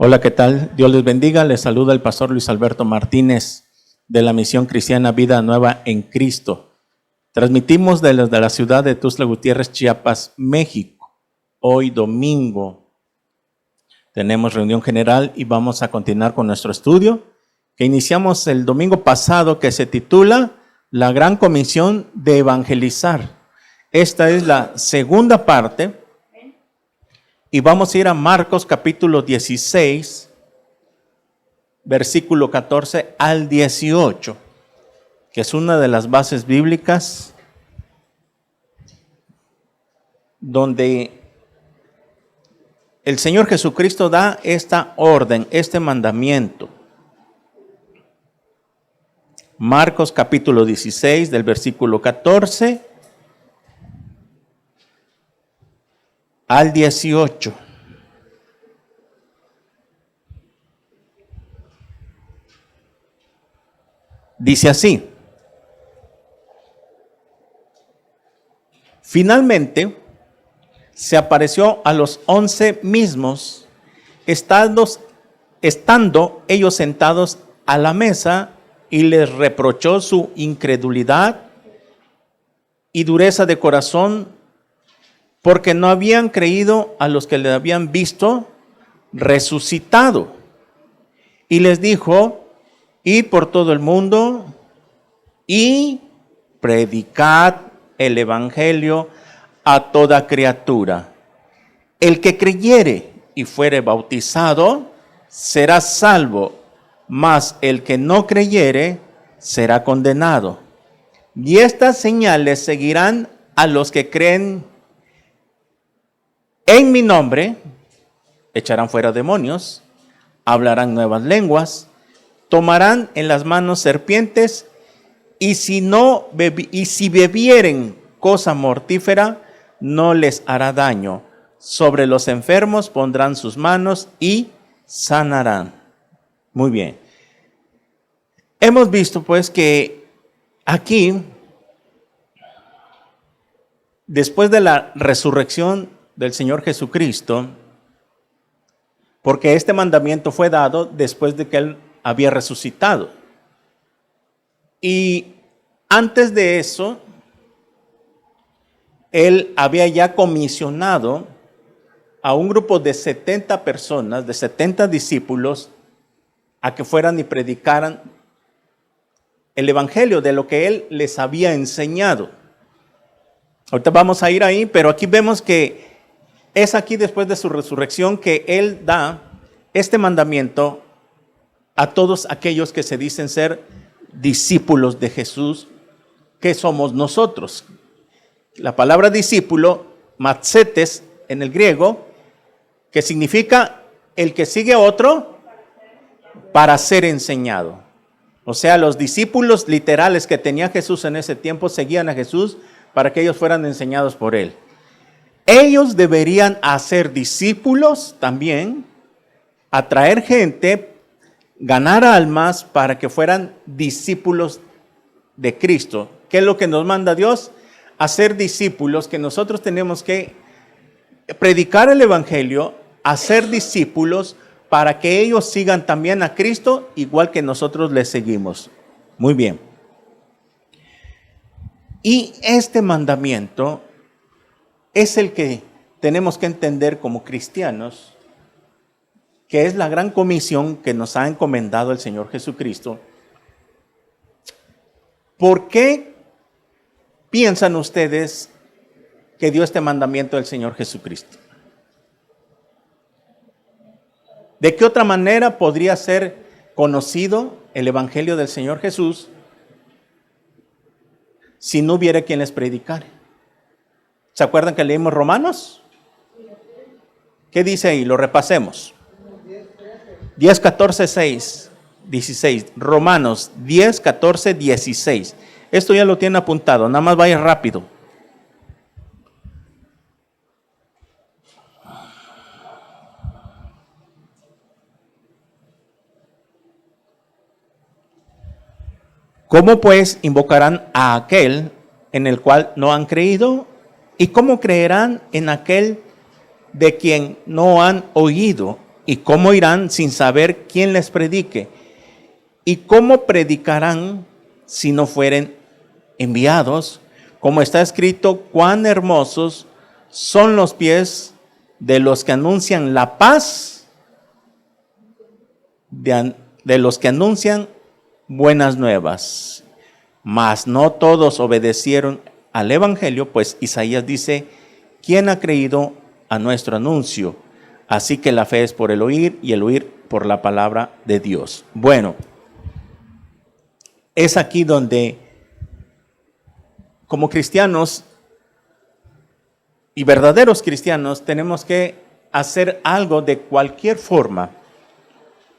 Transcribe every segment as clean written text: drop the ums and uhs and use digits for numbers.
Hola, ¿qué tal? Dios les bendiga. Les saluda el pastor Luis Alberto Martínez de la Misión Cristiana Vida Nueva en Cristo. Transmitimos desde la ciudad de Tuxtla Gutiérrez, Chiapas, México. Hoy domingo tenemos reunión general y vamos a continuar con nuestro estudio que iniciamos el domingo pasado, que se titula La Gran Comisión de Evangelizar. Esta es la segunda parte. Y vamos a ir a Marcos capítulo 16, versículo 14 al 18, que es una de las bases bíblicas donde el Señor Jesucristo da esta orden, este mandamiento. Marcos capítulo 16, del versículo 14 al 18. Dice así: finalmente se apareció a los 11 mismos, estando ellos sentados a la mesa, y les reprochó su incredulidad y dureza de corazón, porque no habían creído a los que le habían visto resucitado. Y les dijo: id por todo el mundo y predicad el evangelio a toda criatura. El que creyere y fuere bautizado será salvo, mas el que no creyere será condenado. Y estas señales seguirán a los que creen. En mi nombre echarán fuera demonios, hablarán nuevas lenguas, tomarán en las manos serpientes, y si bebieren cosa mortífera, no les hará daño. Sobre los enfermos pondrán sus manos y sanarán. Muy bien. Hemos visto pues que aquí, después de la resurrección del Señor Jesucristo, porque este mandamiento fue dado después de que Él había resucitado. Y antes de eso, Él había ya comisionado a un grupo de 70 personas, de 70 discípulos, a que fueran y predicaran el evangelio de lo que Él les había enseñado. Ahorita vamos a ir ahí, pero aquí vemos que es aquí después de su resurrección que Él da este mandamiento a todos aquellos que se dicen ser discípulos de Jesús, que somos nosotros. La palabra discípulo, matzetes en el griego, que significa el que sigue a otro para ser enseñado. O sea, los discípulos literales que tenía Jesús en ese tiempo seguían a Jesús para que ellos fueran enseñados por Él. Ellos deberían hacer discípulos también, atraer gente, ganar almas para que fueran discípulos de Cristo. ¿Qué es lo que nos manda Dios? Hacer discípulos, que nosotros tenemos que predicar el evangelio, hacer discípulos para que ellos sigan también a Cristo igual que nosotros le seguimos. Muy bien. Y este mandamiento es el que tenemos que entender como cristianos, que es la gran comisión que nos ha encomendado el Señor Jesucristo. ¿Por qué piensan ustedes que dio este mandamiento del Señor Jesucristo? ¿De qué otra manera podría ser conocido el evangelio del Señor Jesús si no hubiera quien les predicara? ¿Se acuerdan que leímos Romanos? ¿Qué dice ahí? Lo repasemos. 10, 14, 6, 16. Romanos 10, 14, 16. Esto ya lo tiene apuntado, nada más vaya rápido. ¿Cómo pues invocarán a aquel en el cual no han creído? ¿Y cómo creerán en aquel de quien no han oído? ¿Y cómo irán sin saber quién les predique? ¿Y cómo predicarán si no fueren enviados? Como está escrito, cuán hermosos son los pies de los que anuncian la paz, de los que anuncian buenas nuevas. Mas no todos obedecieron al evangelio, pues Isaías dice, ¿quién ha creído a nuestro anuncio? Así que la fe es por el oír y el oír por la palabra de Dios. Bueno, es aquí donde como cristianos y verdaderos cristianos tenemos que hacer algo de cualquier forma.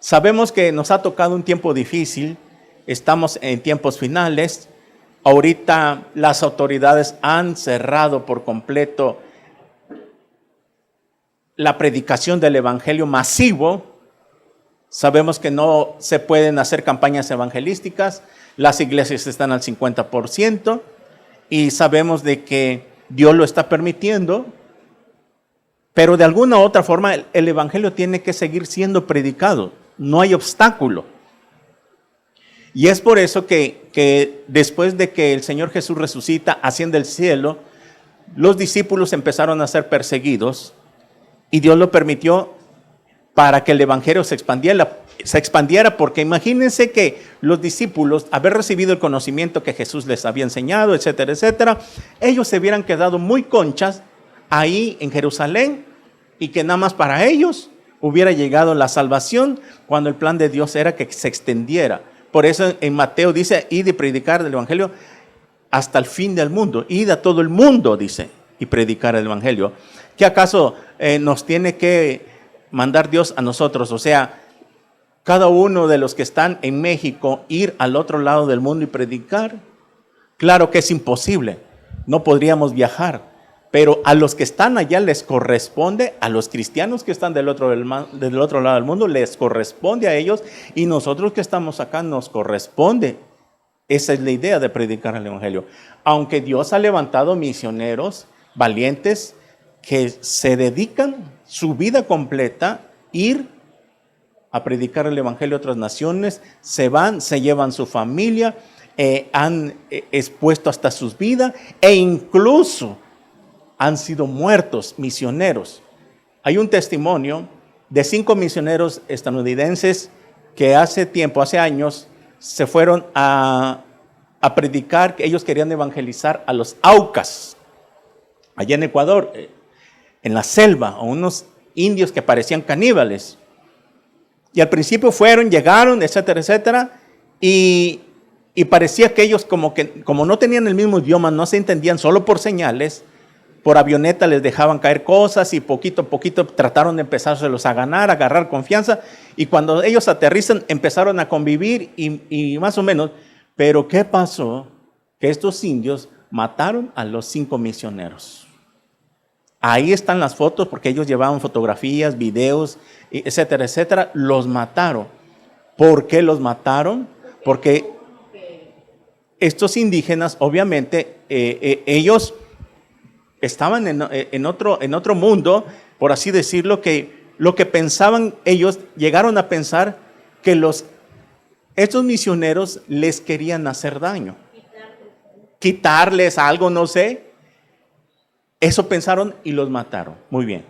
Sabemos que nos ha tocado un tiempo difícil, estamos en tiempos finales. Ahorita las autoridades han cerrado por completo la predicación del evangelio masivo. Sabemos que no se pueden hacer campañas evangelísticas, las iglesias están al 50% y sabemos de que Dios lo está permitiendo, pero de alguna u otra forma el evangelio tiene que seguir siendo predicado, no hay obstáculo. Y es por eso que después de que el Señor Jesús resucita, asciende al cielo, los discípulos empezaron a ser perseguidos y Dios lo permitió para que el evangelio se expandiera, porque imagínense que los discípulos, haber recibido el conocimiento que Jesús les había enseñado, etcétera, etcétera, ellos se hubieran quedado muy conchas ahí en Jerusalén y que nada más para ellos hubiera llegado la salvación cuando el plan de Dios era que se extendiera. Por eso en Mateo dice, id y predicar el evangelio hasta el fin del mundo. Id a todo el mundo, dice, y predicar el evangelio. ¿Qué acaso nos tiene que mandar Dios a nosotros? O sea, cada uno de los que están en México, ir al otro lado del mundo y predicar. Claro que es imposible, no podríamos viajar. Pero a los que están allá les corresponde, a los cristianos que están del otro lado del mundo, les corresponde a ellos, y nosotros que estamos acá nos corresponde. Esa es la idea de predicar el evangelio. Aunque Dios ha levantado misioneros valientes que se dedican su vida completa a ir a predicar el evangelio a otras naciones, se van, se llevan su familia, han expuesto hasta sus vidas e incluso han sido muertos misioneros. Hay un testimonio de 5 misioneros estadounidenses que hace años, se fueron a predicar, que ellos querían evangelizar a los Aucas, allá en Ecuador, en la selva, a unos indios que parecían caníbales. Y al principio llegaron, etcétera, etcétera, y parecía que ellos como no tenían el mismo idioma, no se entendían solo por señales. Por avioneta les dejaban caer cosas y poquito a poquito trataron de empezárselos a agarrar confianza. Y cuando ellos aterrizan empezaron a convivir y más o menos. Pero ¿qué pasó? Que estos indios mataron a los 5 misioneros. Ahí están las fotos porque ellos llevaban fotografías, videos, etcétera, etcétera. Los mataron. ¿Por qué los mataron? Porque estos indígenas, obviamente, ellos estaban en otro mundo, por así decirlo, que lo que pensaban ellos, llegaron a pensar que estos misioneros les querían hacer daño. Quitarles algo, no sé. Eso pensaron y los mataron. Muy bien.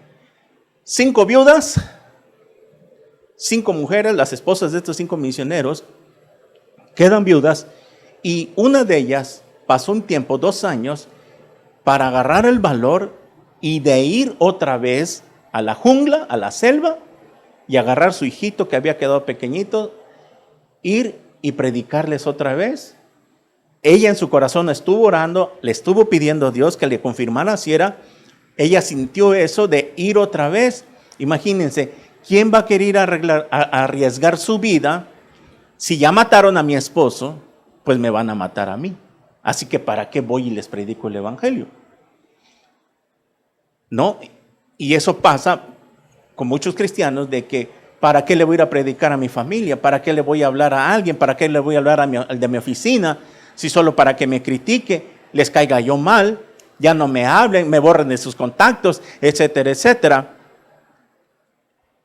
5 viudas, 5 mujeres, las esposas de estos 5 misioneros, quedan viudas y una de ellas pasó un tiempo, 2 años, para agarrar el valor y de ir otra vez a la jungla, a la selva, y agarrar su hijito que había quedado pequeñito, ir y predicarles otra vez. Ella en su corazón estuvo orando, le estuvo pidiendo a Dios que le confirmara si era. Ella sintió eso de ir otra vez. Imagínense, ¿quién va a querer arriesgar su vida? Si ya mataron a mi esposo, pues me van a matar a mí. Así que ¿para qué voy y les predico el evangelio? ¿No? Y eso pasa con muchos cristianos de que ¿para qué le voy a ir a predicar a mi familia? ¿Para qué le voy a hablar a alguien? ¿Para qué le voy a hablar al de mi oficina? Si solo para que me critique, les caiga yo mal, ya no me hablen, me borren de sus contactos, etcétera, etcétera.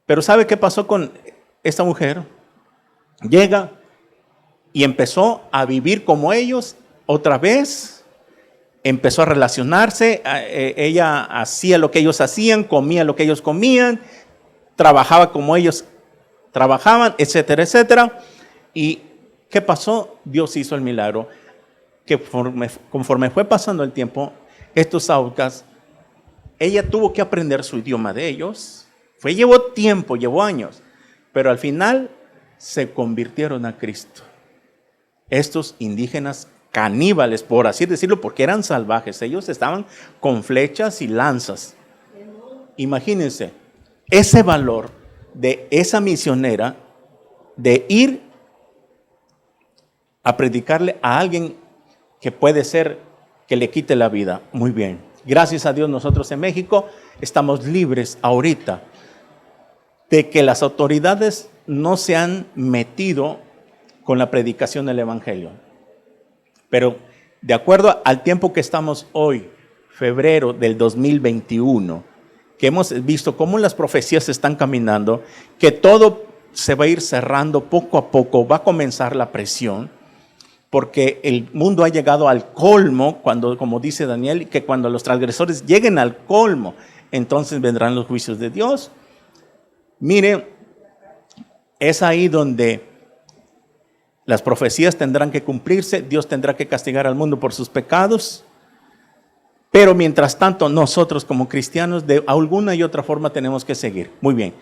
Pero ¿sabe qué pasó con esta mujer? Llega y empezó a vivir como ellos otra vez. Empezó a relacionarse. Ella hacía lo que ellos hacían, comía lo que ellos comían, trabajaba como ellos trabajaban, etcétera, etcétera. ¿Y qué pasó? Dios hizo el milagro. Que conforme fue pasando el tiempo, estos outcasts, ella tuvo que aprender su idioma de ellos. Llevó tiempo, llevó años, pero al final se convirtieron a Cristo. Estos indígenas caníbales, por así decirlo, porque eran salvajes, ellos estaban con flechas y lanzas. Imagínense ese valor de esa misionera de ir a predicarle a alguien que puede ser que le quite la vida. Muy bien, gracias a Dios nosotros en México estamos libres ahorita de que las autoridades no se han metido con la predicación del evangelio. Pero de acuerdo al tiempo que estamos hoy, febrero del 2021, que hemos visto cómo las profecías están caminando, que todo se va a ir cerrando poco a poco, va a comenzar la presión, porque el mundo ha llegado al colmo, cuando, como dice Daniel, que cuando los transgresores lleguen al colmo, entonces vendrán los juicios de Dios. Mire, es ahí donde las profecías tendrán que cumplirse, Dios tendrá que castigar al mundo por sus pecados, pero mientras tanto nosotros como cristianos de alguna y otra forma tenemos que seguir. Muy bien,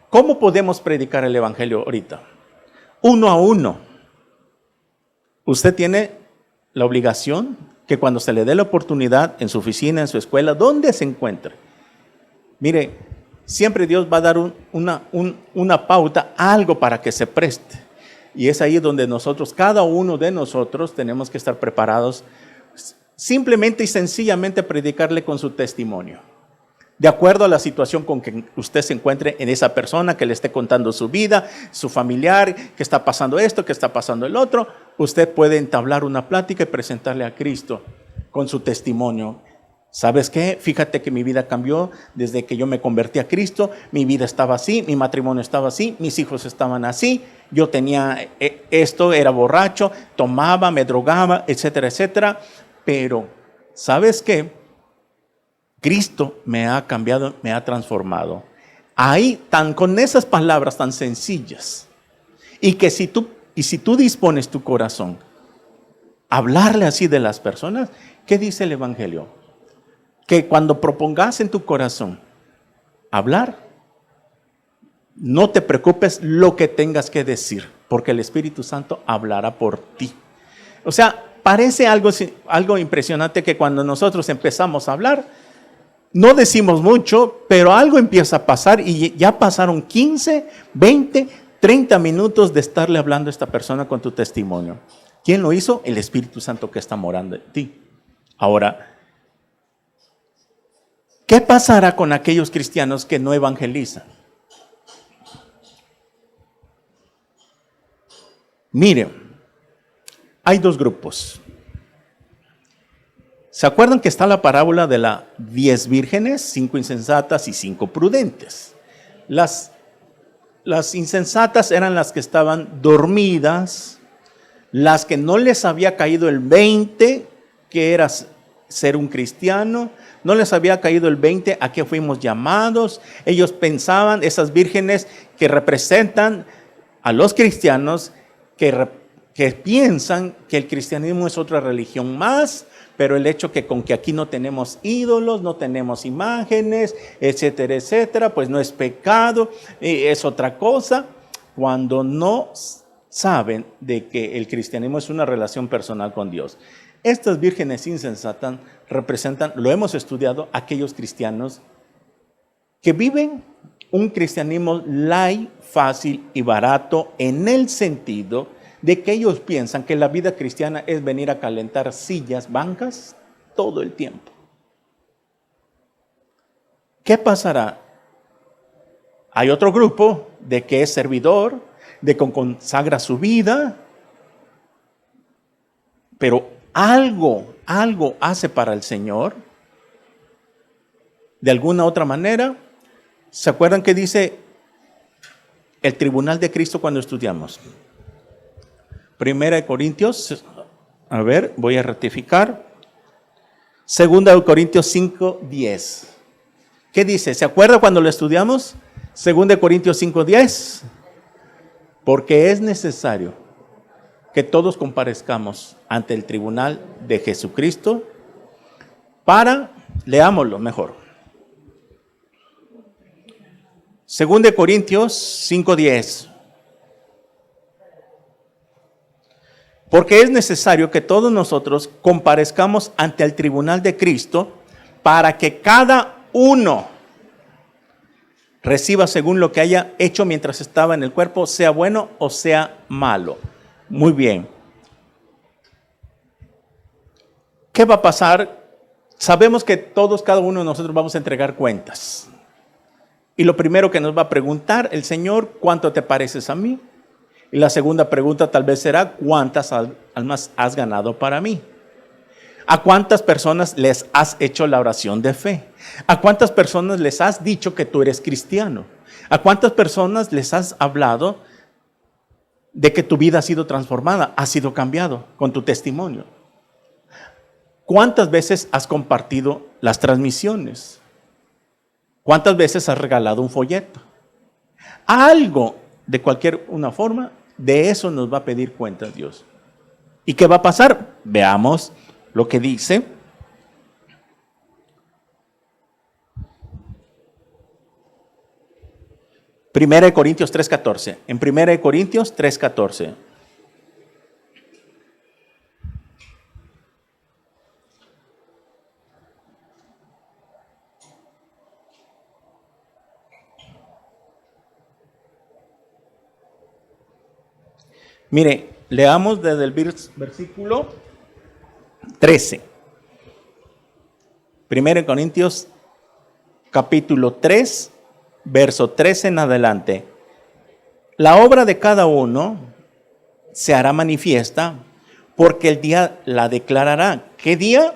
¿cómo podemos predicar el evangelio ahorita? Uno a uno. Usted tiene la obligación que cuando se le dé la oportunidad en su oficina, en su escuela, donde se encuentre, mire, siempre Dios va a dar una pauta, algo para que se preste. Y es ahí donde nosotros, cada uno de nosotros, tenemos que estar preparados simplemente y sencillamente predicarle con su testimonio. De acuerdo a la situación con que usted se encuentre en esa persona que le esté contando su vida, su familiar, que está pasando esto, que está pasando el otro, usted puede entablar una plática y presentarle a Cristo con su testimonio. ¿Sabes qué? Fíjate que mi vida cambió desde que yo me convertí a Cristo. Mi vida estaba así, mi matrimonio estaba así, mis hijos estaban así. Yo tenía esto, era borracho, tomaba, me drogaba, etcétera, etcétera. Pero, ¿sabes qué? Cristo me ha cambiado, me ha transformado. Ahí, con esas palabras tan sencillas. Y que si tú dispones tu corazón a hablarle así de las personas, ¿qué dice el Evangelio? Que cuando propongas en tu corazón hablar, no te preocupes lo que tengas que decir, porque el Espíritu Santo hablará por ti. O sea, parece algo impresionante que cuando nosotros empezamos a hablar, no decimos mucho, pero algo empieza a pasar y ya pasaron 15, 20, 30 minutos de estarle hablando a esta persona con tu testimonio. ¿Quién lo hizo? El Espíritu Santo que está morando en ti. Ahora, ¿qué pasará con aquellos cristianos que no evangelizan? Miren, hay dos grupos. ¿Se acuerdan que está la parábola de las 10 vírgenes, 5 insensatas y 5 prudentes? Las insensatas eran las que estaban dormidas, las que no les había caído el 20, que era ser un cristiano, no les había caído el 20 a qué fuimos llamados. Ellos pensaban, esas vírgenes que representan a los cristianos, que piensan que el cristianismo es otra religión más, pero el hecho que con que aquí no tenemos ídolos, no tenemos imágenes, etcétera, etcétera, pues no es pecado, es otra cosa, cuando no saben de que el cristianismo es una relación personal con Dios. Estas vírgenes insensatas representan, lo hemos estudiado, aquellos cristianos que viven un cristianismo light, fácil y barato, en el sentido de que ellos piensan que la vida cristiana es venir a calentar sillas, bancas, todo el tiempo. ¿Qué pasará? Hay otro grupo de que es servidor, de que consagra su vida, pero algo hace para el Señor, de alguna otra manera. ¿Se acuerdan que dice el tribunal de Cristo cuando estudiamos? Primera de Corintios, a ver, voy a rectificar. Segunda de Corintios 5:10. ¿Qué dice? ¿Se acuerda cuando lo estudiamos? Segunda de Corintios 5:10. Porque es necesario que todos comparezcamos ante el tribunal de Jesucristo para, leámoslo mejor. Segunda de Corintios 5:10. Porque es necesario que todos nosotros comparezcamos ante el tribunal de Cristo para que cada uno reciba según lo que haya hecho mientras estaba en el cuerpo, sea bueno o sea malo. Muy bien. ¿Qué va a pasar? Sabemos que todos, cada uno de nosotros vamos a entregar cuentas. Y lo primero que nos va a preguntar el Señor, ¿cuánto te pareces a mí? Y la segunda pregunta tal vez será, ¿cuántas almas has ganado para mí? ¿A cuántas personas les has hecho la oración de fe? ¿A cuántas personas les has dicho que tú eres cristiano? ¿A cuántas personas les has hablado de que tu vida ha sido transformada, ha sido cambiado con tu testimonio? ¿Cuántas veces has compartido las transmisiones? ¿Cuántas veces has regalado un folleto? Algo, de cualquier una forma, de eso nos va a pedir cuentas Dios. ¿Y qué va a pasar? Veamos lo que dice. Primera de Corintios 3:14. En Primera de Corintios 3:14. Mire, leamos desde el versículo 13. 1 Corintios capítulo 3, verso 13 en adelante. La obra de cada uno se hará manifiesta porque el día la declarará. ¿Qué día?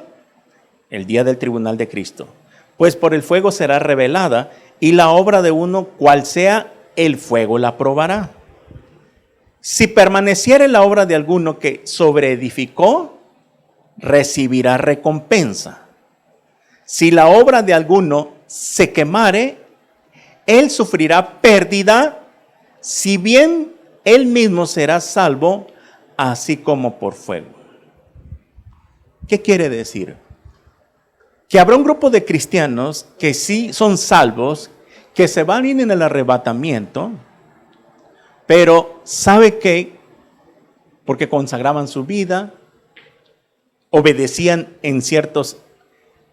El día del tribunal de Cristo. Pues por el fuego será revelada y la obra de uno, cual sea, el fuego la probará. Si permaneciere la obra de alguno que sobreedificó, recibirá recompensa. Si la obra de alguno se quemare, él sufrirá pérdida, si bien él mismo será salvo, así como por fuego. ¿Qué quiere decir? Que habrá un grupo de cristianos que sí son salvos, que se van a ir en el arrebatamiento, pero ¿sabe qué? Porque consagraban su vida, obedecían en ciertos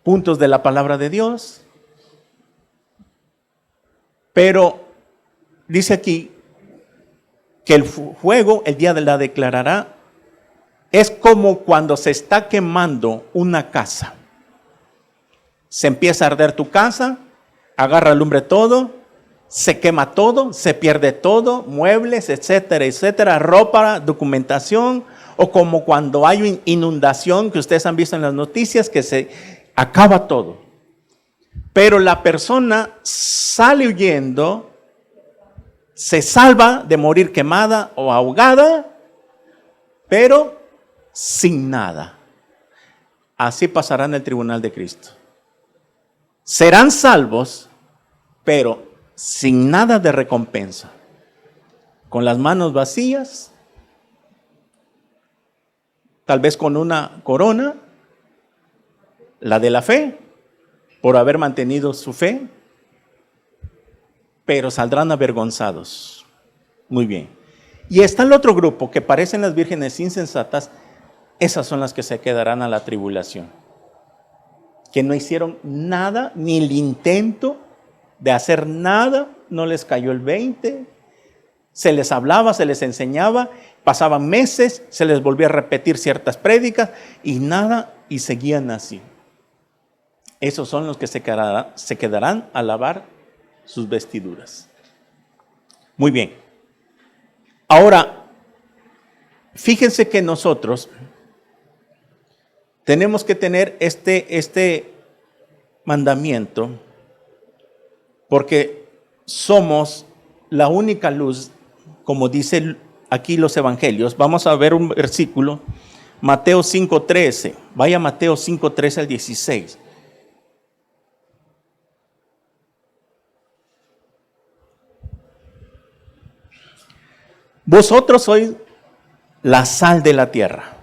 puntos de la palabra de Dios. Pero dice aquí que el fuego, el día de la declarará, es como cuando se está quemando una casa. Se empieza a arder tu casa, agarra lumbre todo, se quema todo, se pierde todo, muebles, etcétera, etcétera, ropa, documentación, o como cuando hay una inundación que ustedes han visto en las noticias, que se acaba todo. Pero la persona sale huyendo, se salva de morir quemada o ahogada, pero sin nada. Así pasará en el tribunal de Cristo. Serán salvos, pero sin nada de recompensa, con las manos vacías, tal vez con una corona, la de la fe, por haber mantenido su fe, pero saldrán avergonzados. Muy bien. Y está el otro grupo que parecen las vírgenes insensatas, esas son las que se quedarán a la tribulación, que no hicieron nada, ni el intento de hacer nada, no les cayó el 20, se les hablaba, se les enseñaba, pasaban meses, se les volvía a repetir ciertas prédicas y nada, y seguían así. Esos son los que se quedarán a lavar sus vestiduras. Muy bien. Ahora, fíjense que nosotros tenemos que tener este mandamiento porque somos la única luz, como dice aquí los evangelios. Vamos a ver un versículo, Mateo 5:13. Vaya Mateo 5:13 al 16. Vosotros sois la sal de la tierra,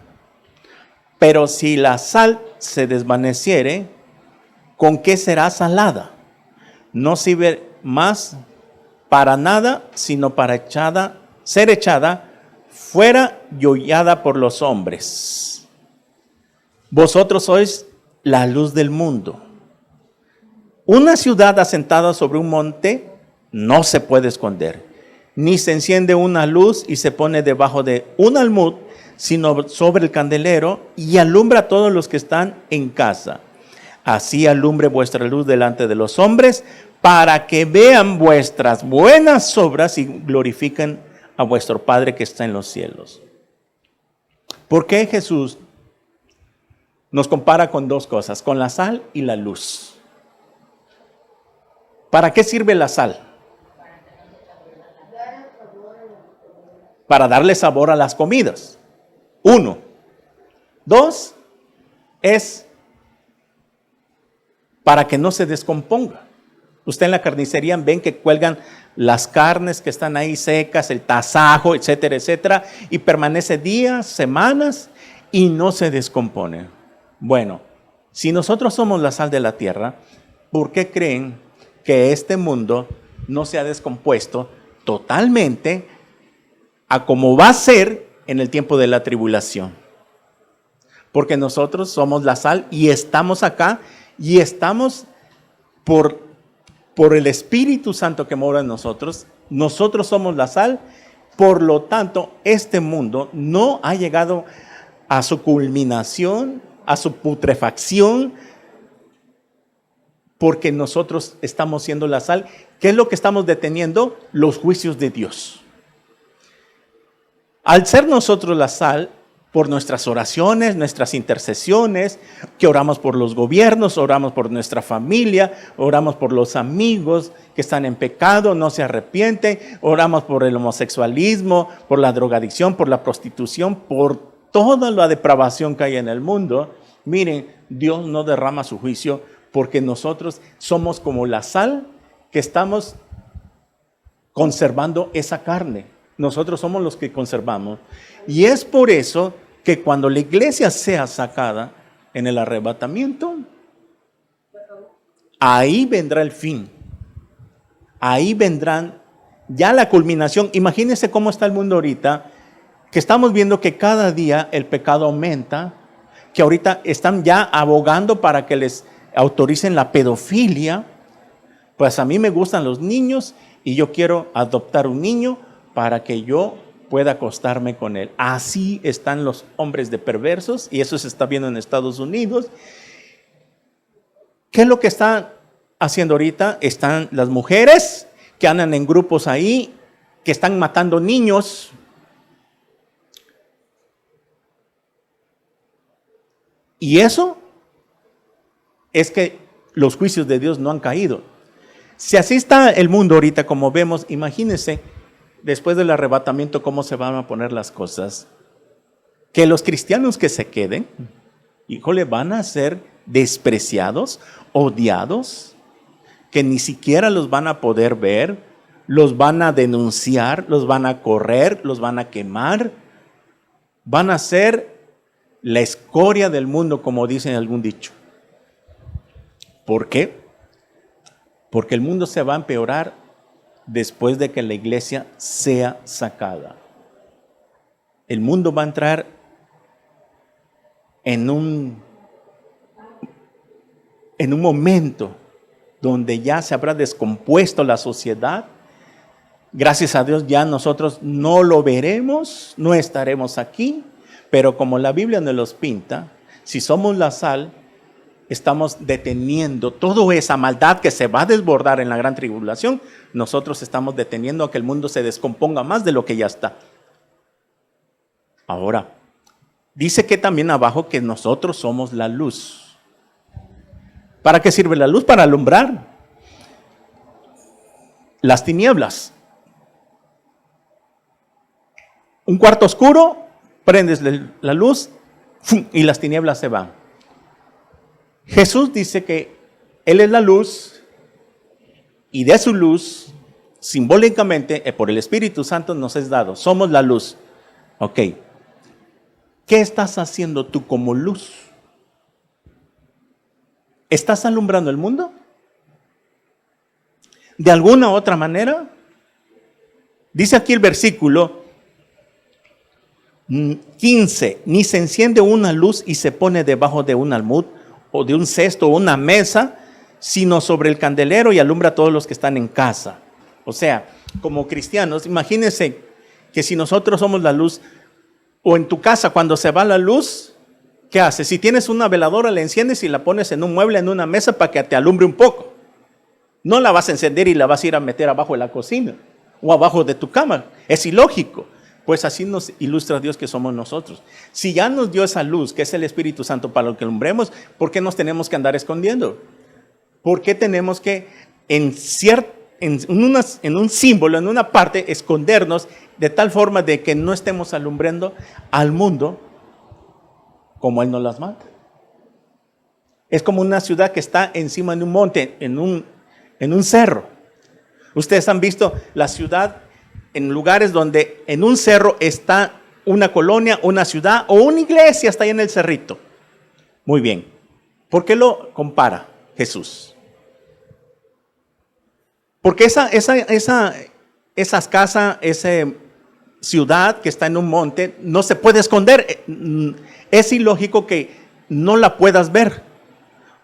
pero si la sal se desvaneciere, ¿con qué será salada? No sirve más para nada, sino para ser echada fuera y hollada por los hombres. Vosotros sois la luz del mundo. Una ciudad asentada sobre un monte no se puede esconder, ni se enciende una luz y se pone debajo de un almud, sino sobre el candelero, y alumbra a todos los que están en casa. Así alumbre vuestra luz delante de los hombres, para que vean vuestras buenas obras y glorifiquen a vuestro Padre que está en los cielos. ¿Por qué Jesús nos compara con dos cosas, con la sal y la luz? ¿Para qué sirve la sal? Para darle sabor a las comidas. 1. 2, es para que no se descomponga. Usted en la carnicería ven que cuelgan las carnes que están ahí secas, el tasajo, etcétera, etcétera, y permanece días, semanas y no se descompone. Bueno, si nosotros somos la sal de la tierra, ¿por qué creen que este mundo no se ha descompuesto totalmente a como va a ser en el tiempo de la tribulación? Porque nosotros somos la sal y estamos acá y estamos por el Espíritu Santo que mora en nosotros. Nosotros somos la sal, por lo tanto, este mundo no ha llegado a su culminación, a su putrefacción, porque nosotros estamos siendo la sal. ¿Qué es lo que estamos deteniendo? Los juicios de Dios. Al ser nosotros la sal, por nuestras oraciones, nuestras intercesiones, que oramos por los gobiernos, oramos por nuestra familia, oramos por los amigos que están en pecado, no se arrepienten, oramos por el homosexualismo, por la drogadicción, por la prostitución, por toda la depravación que hay en el mundo. Miren, Dios no derrama su juicio porque nosotros somos como la sal que estamos conservando esa carne. Nosotros somos los que conservamos. Y es por eso que cuando la iglesia sea sacada en el arrebatamiento, ahí vendrá el fin. Ahí vendrán ya la culminación. Imagínense cómo está el mundo ahorita, que estamos viendo que cada día el pecado aumenta, que ahorita están ya abogando para que les autoricen la pedofilia. Pues a mí me gustan los niños y yo quiero adoptar un niño para que yo pueda acostarme con él. Así están los hombres de perversos, y eso se está viendo en Estados Unidos. ¿Qué es lo que están haciendo ahorita? Están las mujeres que andan en grupos ahí, que están matando niños. Y eso es que los juicios de Dios no han caído. Si así está el mundo ahorita como vemos, imagínense después del arrebatamiento cómo se van a poner las cosas. Que los cristianos que se queden, híjole, van a ser despreciados, odiados, que ni siquiera los van a poder ver, los van a denunciar, los van a correr, los van a quemar, van a ser la escoria del mundo, como dicen algún dicho. ¿Por qué? Porque el mundo se va a empeorar después de que la iglesia sea sacada. El mundo va a entrar en un momento donde ya se habrá descompuesto la sociedad. Gracias a Dios ya nosotros no lo veremos, no estaremos aquí, pero como la Biblia nos los pinta, si somos la sal, estamos deteniendo toda esa maldad que se va a desbordar en la gran tribulación. Nosotros estamos deteniendo a que el mundo se descomponga más de lo que ya está. Ahora, dice que también abajo que nosotros somos la luz. ¿Para qué sirve la luz? Para alumbrar las tinieblas. Un cuarto oscuro, prendes la luz ¡fum!, y las tinieblas se van. Jesús dice que Él es la luz y de su luz, simbólicamente, por el Espíritu Santo nos es dado. Somos la luz. Ok. ¿Qué estás haciendo tú como luz? ¿Estás alumbrando el mundo? ¿De alguna u otra manera? Dice aquí el versículo 15, ni se enciende una luz y se pone debajo de un almud o de un cesto o una mesa, sino sobre el candelero y alumbra a todos los que están en casa. O sea, como cristianos, imagínense que si nosotros somos la luz, o en tu casa cuando se va la luz, ¿qué haces? Si tienes una veladora, la enciendes y la pones en un mueble, en una mesa para que te alumbre un poco. No la vas a encender y la vas a ir a meter abajo de la cocina o abajo de tu cama. Es ilógico. Pues así nos ilustra Dios que somos nosotros. Si ya nos dio esa luz, que es el Espíritu Santo, para lo que alumbremos, ¿por qué nos tenemos que andar escondiendo? ¿Por qué tenemos que en un símbolo, en una parte, escondernos de tal forma de que no estemos alumbrando al mundo como Él nos las manda? Es como una ciudad que está encima de un monte, en un cerro. Ustedes han visto la ciudad en lugares donde en un cerro está una colonia, una ciudad o una iglesia, está ahí en el cerrito. Muy bien. ¿Por qué lo compara Jesús? Porque esas casas, esa ciudad que está en un monte, no se puede esconder. Es ilógico que no la puedas ver.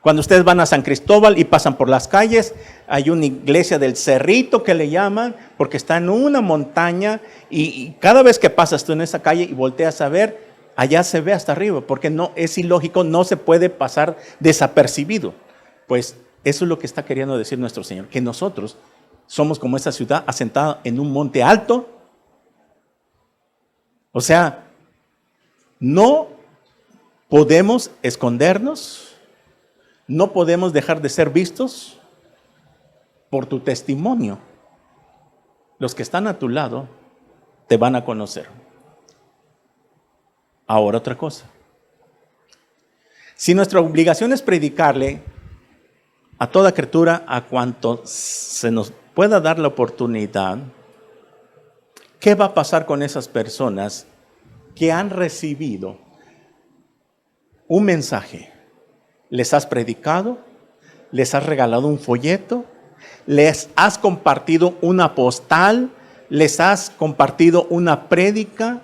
Cuando ustedes van a San Cristóbal y pasan por las calles, hay una iglesia del Cerrito que le llaman, porque está en una montaña y cada vez que pasas tú en esa calle y volteas a ver, allá se ve hasta arriba, porque no es ilógico, no se puede pasar desapercibido. Pues eso es lo que está queriendo decir nuestro Señor, que nosotros somos como esa ciudad asentada en un monte alto. O sea, no podemos escondernos. No podemos dejar de ser vistos por tu testimonio. Los que están a tu lado te van a conocer. Ahora otra cosa. Si nuestra obligación es predicarle a toda criatura, a cuanto se nos pueda dar la oportunidad, ¿qué va a pasar con esas personas que han recibido un mensaje? ¿Les has predicado? ¿Les has regalado un folleto? ¿Les has compartido una postal? ¿Les has compartido una prédica?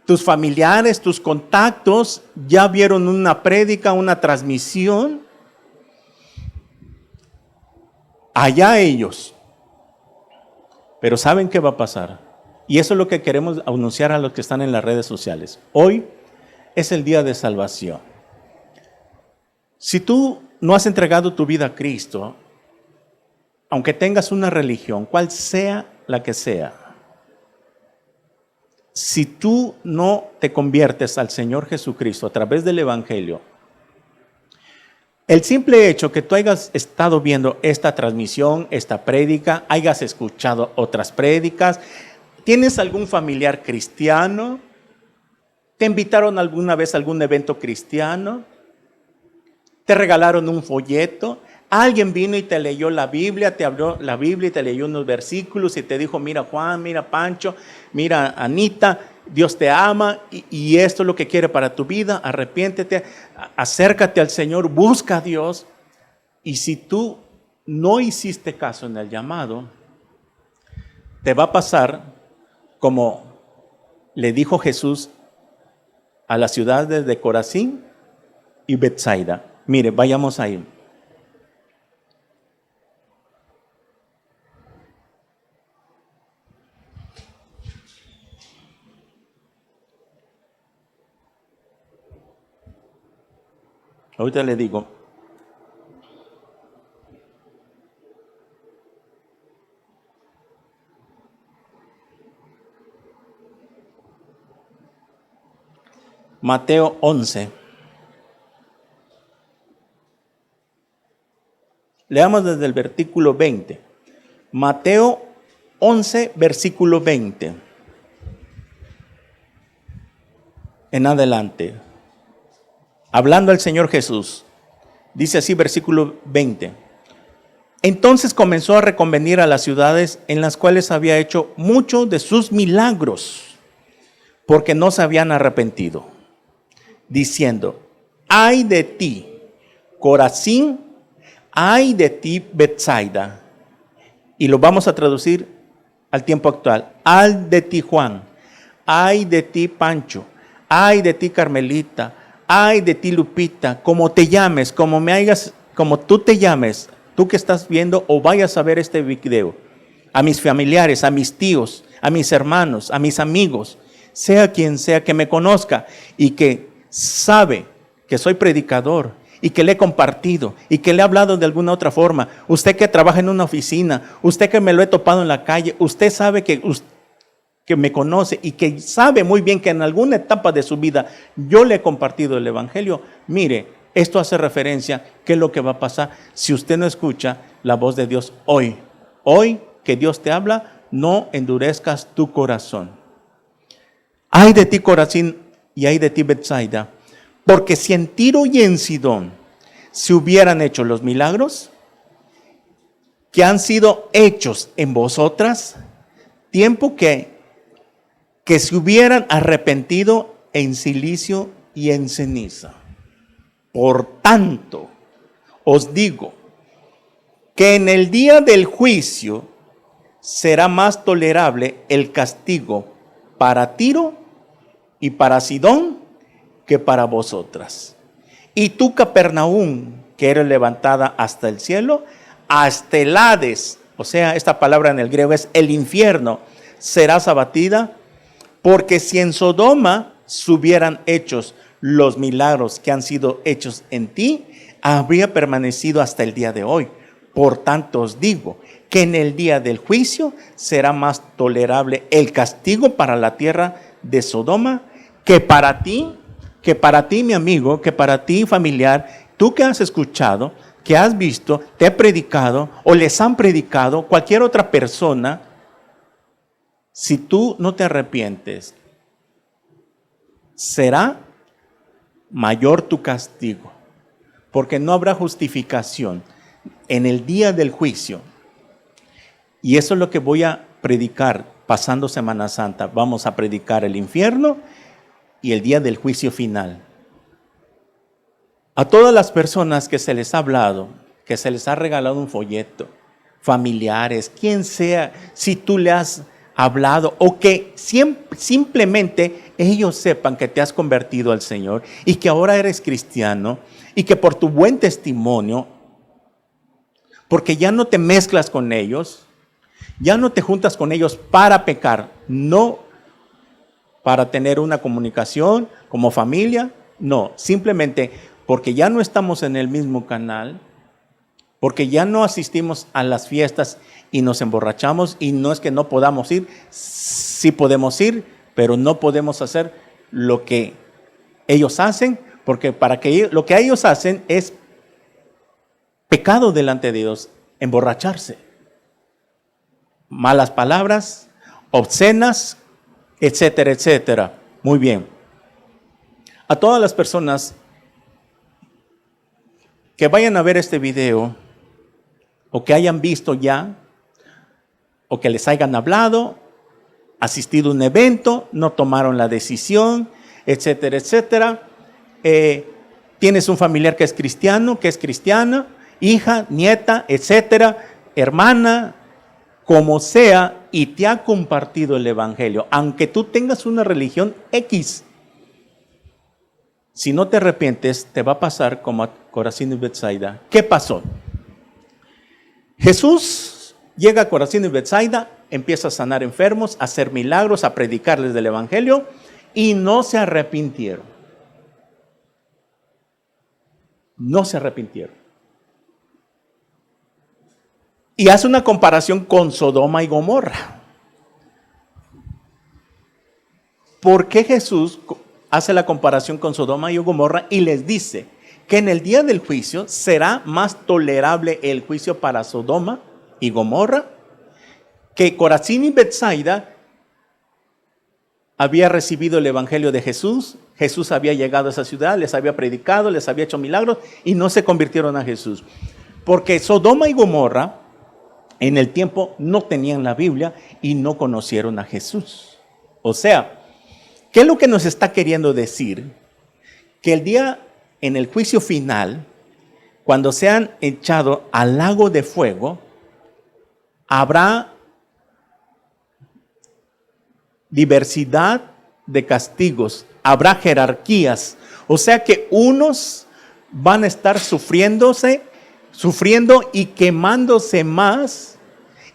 ¿Tus familiares, tus contactos ya vieron una prédica, una transmisión? Allá ellos. Pero ¿saben qué va a pasar? Y eso es lo que queremos anunciar a los que están en las redes sociales. Hoy es el día de salvación. Si tú no has entregado tu vida a Cristo, aunque tengas una religión, cual sea la que sea, si tú no te conviertes al Señor Jesucristo a través del Evangelio, el simple hecho que tú hayas estado viendo esta transmisión, esta prédica, hayas escuchado otras prédicas, ¿tienes algún familiar cristiano? ¿Te invitaron alguna vez a algún evento cristiano? ¿Te regalaron un folleto? Alguien vino y te leyó la Biblia, te habló la Biblia y te leyó unos versículos y te dijo, mira Juan, mira Pancho, mira Anita, Dios te ama y esto es lo que quiere para tu vida, arrepiéntete, acércate al Señor, busca a Dios. Y si tú no hiciste caso en el llamado, te va a pasar como le dijo Jesús a las ciudades de Corazín y Betsaida. Mire, vayamos ahí. Ahorita le digo. Mateo 11. Leamos desde el versículo 20. Mateo 11, versículo 20. en adelante, hablando al Señor Jesús, dice así versículo 20. Entonces comenzó a reconvenir a las ciudades en las cuales había hecho muchos de sus milagros, porque no se habían arrepentido, diciendo: ay de ti, Corazín, ay de ti, Betsaida. Y lo vamos a traducir al tiempo actual. Ay de ti, Juan, ay de ti, Pancho, ay de ti, Carmelita, ay de ti, Lupita, como te llames, como tú te llames, tú que estás viendo o vayas a ver este video, a mis familiares, a mis tíos, a mis hermanos, a mis amigos, sea quien sea que me conozca y que sabe que soy predicador y que le he compartido y que le he hablado de alguna otra forma. Usted que trabaja en una oficina, usted que me lo he topado en la calle, usted sabe que me conoce y que sabe muy bien que en alguna etapa de su vida yo le he compartido el evangelio. Mire, esto hace referencia qué es lo que va a pasar si usted no escucha la voz de Dios hoy. Hoy que Dios te habla, no endurezcas tu corazón. Ay de ti, Corazín, y ay de ti, Betsaida, porque si en Tiro y en Sidón se hubieran hecho los milagros que han sido hechos en vosotras, tiempo que se hubieran arrepentido en silicio y en ceniza. Por tanto, os digo que en el día del juicio será más tolerable el castigo para Tiro y para Sidón que para vosotras. Y tú, Capernaum, que eres levantada hasta el cielo, hasta el Hades, o sea, esta palabra en el griego es el infierno, serás abatida, porque si en Sodoma se hubieran hechos los milagros que han sido hechos en ti, habría permanecido hasta el día de hoy. Por tanto os digo que en el día del juicio será más tolerable el castigo para la tierra de Sodoma que para ti, mi amigo, que para ti, familiar, tú que has escuchado, que has visto, te he predicado o les han predicado, cualquier otra persona. Si tú no te arrepientes, será mayor tu castigo, porque no habrá justificación en el día del juicio. Y eso es lo que voy a predicar pasando Semana Santa. Vamos a predicar el infierno y el día del juicio final. A todas las personas que se les ha hablado, que se les ha regalado un folleto, familiares, quien sea, si tú le has hablado o que simplemente ellos sepan que te has convertido al Señor y que ahora eres cristiano y que por tu buen testimonio, porque ya no te mezclas con ellos, ya no te juntas con ellos para pecar, no para tener una comunicación como familia, no, simplemente porque ya no estamos en el mismo canal, porque ya no asistimos a las fiestas y nos emborrachamos, y no es que no podamos ir, sí podemos ir, pero no podemos hacer lo que ellos hacen, porque lo que ellos hacen es pecado delante de Dios, emborracharse. Malas palabras, obscenas, etcétera, etcétera. Muy bien. A todas las personas que vayan a ver este video, o que hayan visto ya, o que les hayan hablado, asistido a un evento, no tomaron la decisión, etcétera, etcétera. Tienes un familiar que es cristiano, que es cristiana, hija, nieta, etcétera, hermana, como sea, y te ha compartido el evangelio, aunque tú tengas una religión X, si no te arrepientes, te va a pasar como a Corazín y Betsaida. ¿Qué pasó? Jesús llega a Corazín y Betsaida, empieza a sanar enfermos, a hacer milagros, a predicarles del evangelio, y no se arrepintieron. No se arrepintieron. Y hace una comparación con Sodoma y Gomorra. ¿Por qué Jesús hace la comparación con Sodoma y Gomorra y les dice que en el día del juicio será más tolerable el juicio para Sodoma y Gomorra que Corazín y Betsaida? había recibido el evangelio de Jesús. Jesús había llegado a esa ciudad, les había predicado, les había hecho milagros y no se convirtieron a Jesús. Porque Sodoma y Gomorra en el tiempo no tenían la Biblia y no conocieron a Jesús. O sea, ¿qué es lo que nos está queriendo decir? Que el día en el juicio final, cuando sean echados al lago de fuego, habrá diversidad de castigos, habrá jerarquías. O sea que unos van a estar sufriendo y quemándose más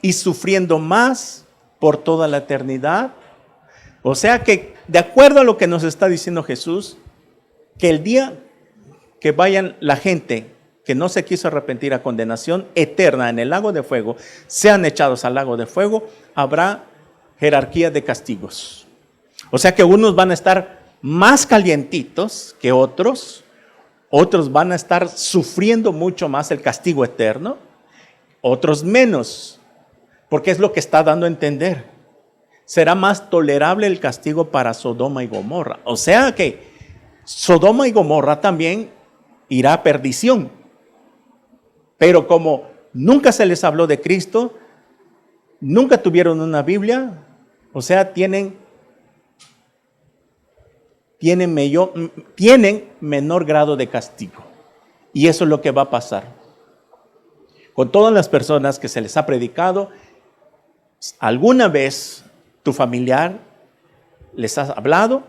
y sufriendo más por toda la eternidad. O sea que, de acuerdo a lo que nos está diciendo Jesús, que el día que vayan la gente que no se quiso arrepentir a condenación eterna en el lago de fuego, sean echados al lago de fuego, habrá jerarquía de castigos. O sea que unos van a estar más calientitos que otros van a estar sufriendo mucho más el castigo eterno, otros menos, porque es lo que está dando a entender. Será más tolerable el castigo para Sodoma y Gomorra. O sea que Sodoma y Gomorra también irá a perdición. Pero como nunca se les habló de Cristo, nunca tuvieron una Biblia, o sea, tienen menor grado de castigo. Y eso es lo que va a pasar con todas las personas que se les ha predicado. ¿Alguna vez tu familiar les has hablado?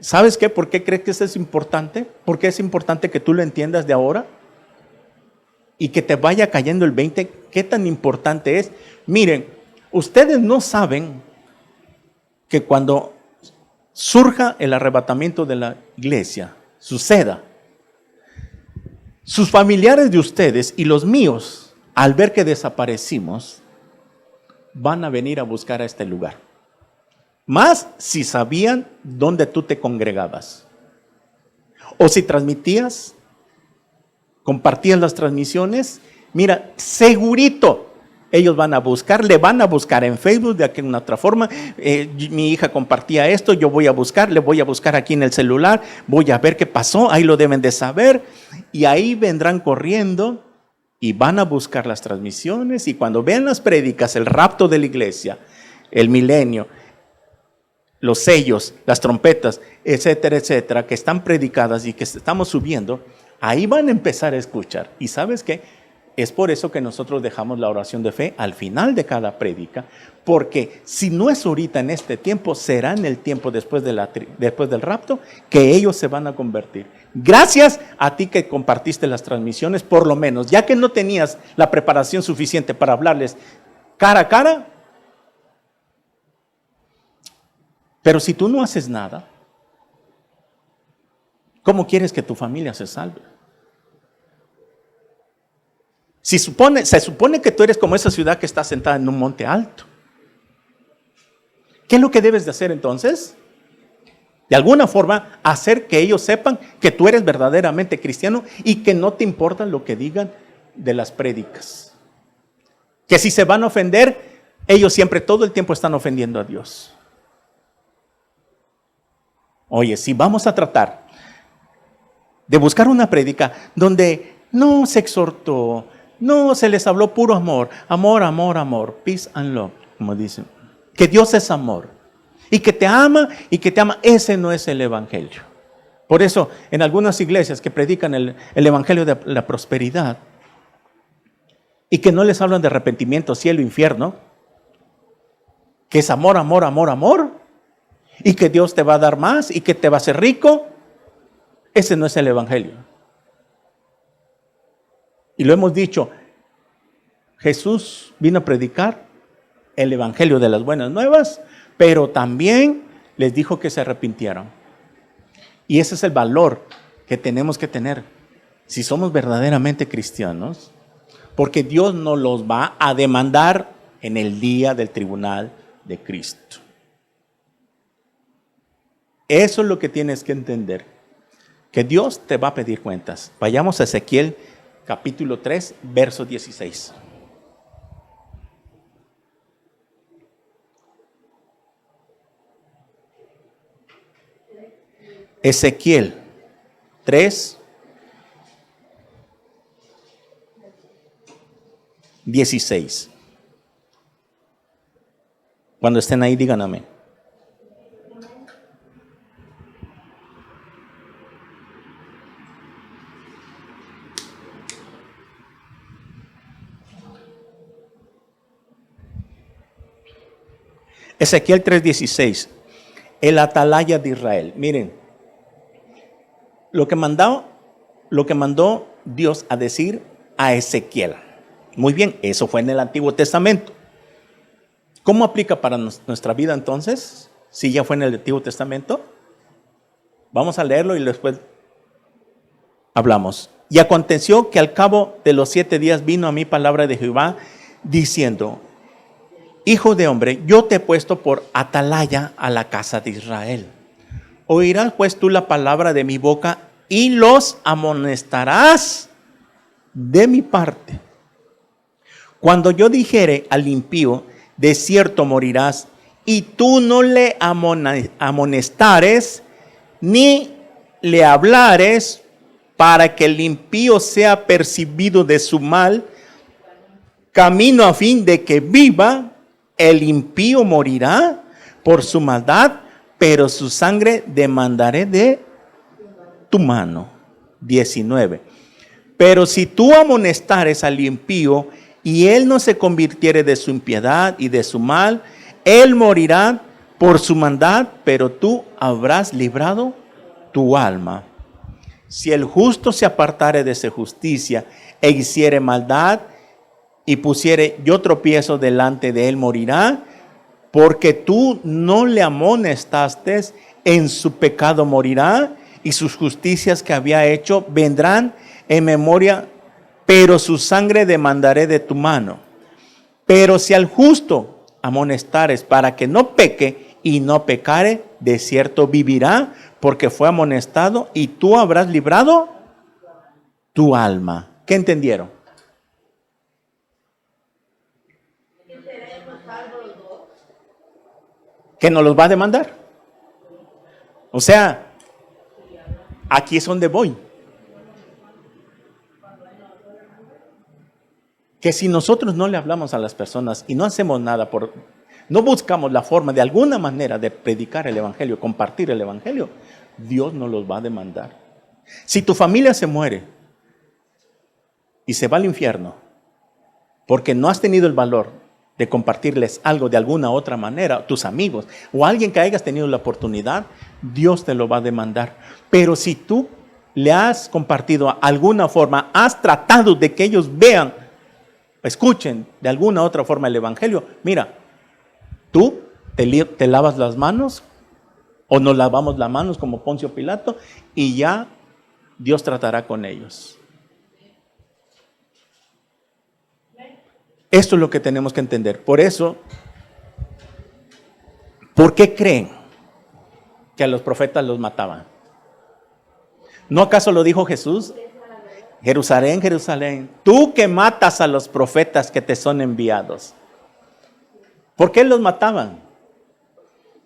¿Sabes qué? ¿Por qué crees que eso es importante? ¿Por qué es importante que tú lo entiendas de ahora? Y que te vaya cayendo el 20, ¿qué tan importante es? Miren, ustedes no saben que cuando surja el arrebatamiento de la iglesia, suceda, sus familiares de ustedes y los míos, al ver que desaparecimos, van a venir a buscar a este lugar. Más si sabían dónde tú te congregabas. O si transmitías, compartías las transmisiones, mira, segurito ellos van a buscar, le van a buscar en Facebook de alguna otra forma. Mi hija compartía esto, yo voy a buscar, le voy a buscar aquí en el celular, voy a ver qué pasó, ahí lo deben de saber. Y ahí vendrán corriendo y van a buscar las transmisiones. Y cuando vean las prédicas, el rapto de la iglesia, el milenio, los sellos, las trompetas, etcétera, etcétera, que están predicadas y que estamos subiendo, ahí van a empezar a escuchar. ¿Y sabes qué? Es por eso que nosotros dejamos la oración de fe al final de cada prédica, porque si no es ahorita en este tiempo, será en el tiempo después del rapto que ellos se van a convertir. Gracias a ti que compartiste las transmisiones, por lo menos, ya que no tenías la preparación suficiente para hablarles cara a cara. Pero si tú no haces nada, ¿cómo quieres que tu familia se salve? Se supone que tú eres como esa ciudad que está sentada en un monte alto. ¿Qué es lo que debes de hacer entonces? De alguna forma, hacer que ellos sepan que tú eres verdaderamente cristiano y que no te importa lo que digan de las prédicas. Que si se van a ofender, ellos siempre todo el tiempo están ofendiendo a Dios. Oye, si vamos a tratar de buscar una prédica donde no se exhortó, no se les habló puro amor, amor, amor, amor, peace and love, como dicen, que Dios es amor y que te ama, ese no es el evangelio. Por eso, en algunas iglesias que predican el evangelio de la prosperidad y que no les hablan de arrepentimiento, cielo, infierno, que es amor, amor, amor, amor, y que Dios te va a dar más y que te va a hacer rico, ese no es el evangelio. Y lo hemos dicho, Jesús vino a predicar el evangelio de las buenas nuevas, pero también les dijo que se arrepintieran. Y ese es el valor que tenemos que tener si somos verdaderamente cristianos, porque Dios nos los va a demandar en el día del tribunal de Cristo. Eso es lo que tienes que entender, que Dios te va a pedir cuentas. Vayamos a Ezequiel capítulo 3, verso 16. Ezequiel 3, 16. Cuando estén ahí, digan amén. Ezequiel 3:16, el atalaya de Israel. Miren, lo que mandó Dios a decir a Ezequiel. Muy bien, eso fue en el Antiguo Testamento. ¿Cómo aplica para nuestra vida entonces? Si ya fue en el Antiguo Testamento. Vamos a leerlo y después hablamos. Y aconteció que al cabo de los 7 días vino a mí palabra de Jehová diciendo: Hijo de hombre, yo te he puesto por atalaya a la casa de Israel. Oirás pues tú la palabra de mi boca y los amonestarás de mi parte. Cuando yo dijere al impío, de cierto morirás, y tú no le amonestares, ni le hablares, para que el impío sea percibido de su mal, camino a fin de que viva, el impío morirá por su maldad, pero su sangre demandaré de tu mano. 19. Pero si tú amonestares al impío, y él no se convirtiere de su impiedad y de su mal, él morirá por su maldad, pero tú habrás librado tu alma. Si el justo se apartare de su justicia e hiciere maldad, y pusiere yo tropiezo delante de él, morirá, porque tú no le amonestaste, en su pecado morirá, y sus justicias que había hecho vendrán en memoria, pero su sangre demandaré de tu mano. Pero si al justo amonestares para que no peque y no pecare, de cierto vivirá, porque fue amonestado, y tú habrás librado tu alma. ¿Qué entendieron? Que nos los va a demandar. O sea, aquí es donde voy. Que si nosotros no le hablamos a las personas y no hacemos nada no buscamos la forma de alguna manera de predicar el evangelio, compartir el evangelio, Dios nos los va a demandar. Si tu familia se muere y se va al infierno porque no has tenido el valor de compartirles algo de alguna otra manera, tus amigos o alguien que hayas tenido la oportunidad, Dios te lo va a demandar. Pero si tú le has compartido alguna forma, has tratado de que ellos vean, escuchen de alguna otra forma el evangelio, mira, tú te lavas las manos o nos lavamos las manos como Poncio Pilato y ya Dios tratará con ellos. Esto es lo que tenemos que entender. Por eso, ¿por qué creen que a los profetas los mataban? ¿No acaso lo dijo Jesús? Jerusalén, Jerusalén, tú que matas a los profetas que te son enviados. ¿Por qué los mataban?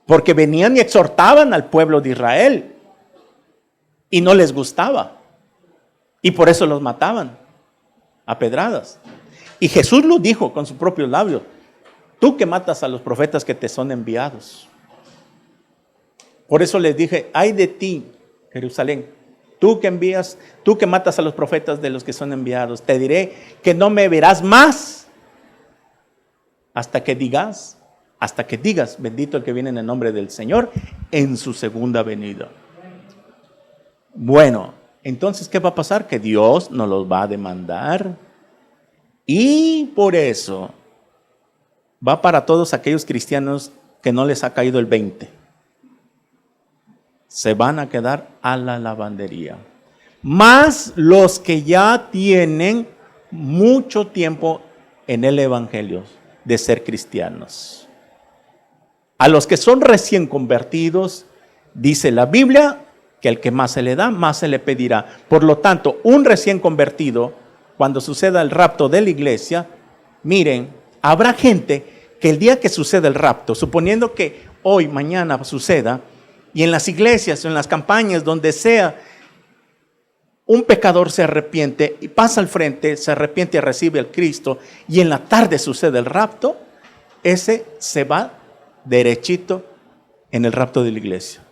Porque venían y exhortaban al pueblo de Israel y no les gustaba. Y por eso los mataban a pedradas. Y Jesús lo dijo con sus propios labios: tú que matas a los profetas que te son enviados. Por eso les dije: ay de ti, Jerusalén, tú que matas a los profetas de los que son enviados, te diré que no me verás más hasta que digas, bendito el que viene en el nombre del Señor en su segunda venida. Bueno, entonces, ¿qué va a pasar? Que Dios nos los va a demandar. Y por eso va para todos aquellos cristianos que no les ha caído el 20. Se van a quedar a la lavandería. Más los que ya tienen mucho tiempo en el evangelio de ser cristianos. A los que son recién convertidos, dice la Biblia, que al que más se le da, más se le pedirá. Por lo tanto, un recién convertido, cuando suceda el rapto de la iglesia, miren, habrá gente que el día que suceda el rapto, suponiendo que hoy, mañana suceda, y en las iglesias, en las campañas, donde sea, un pecador se arrepiente y pasa al frente, se arrepiente y recibe al Cristo, y en la tarde sucede el rapto, ese se va derechito en el rapto de la iglesia.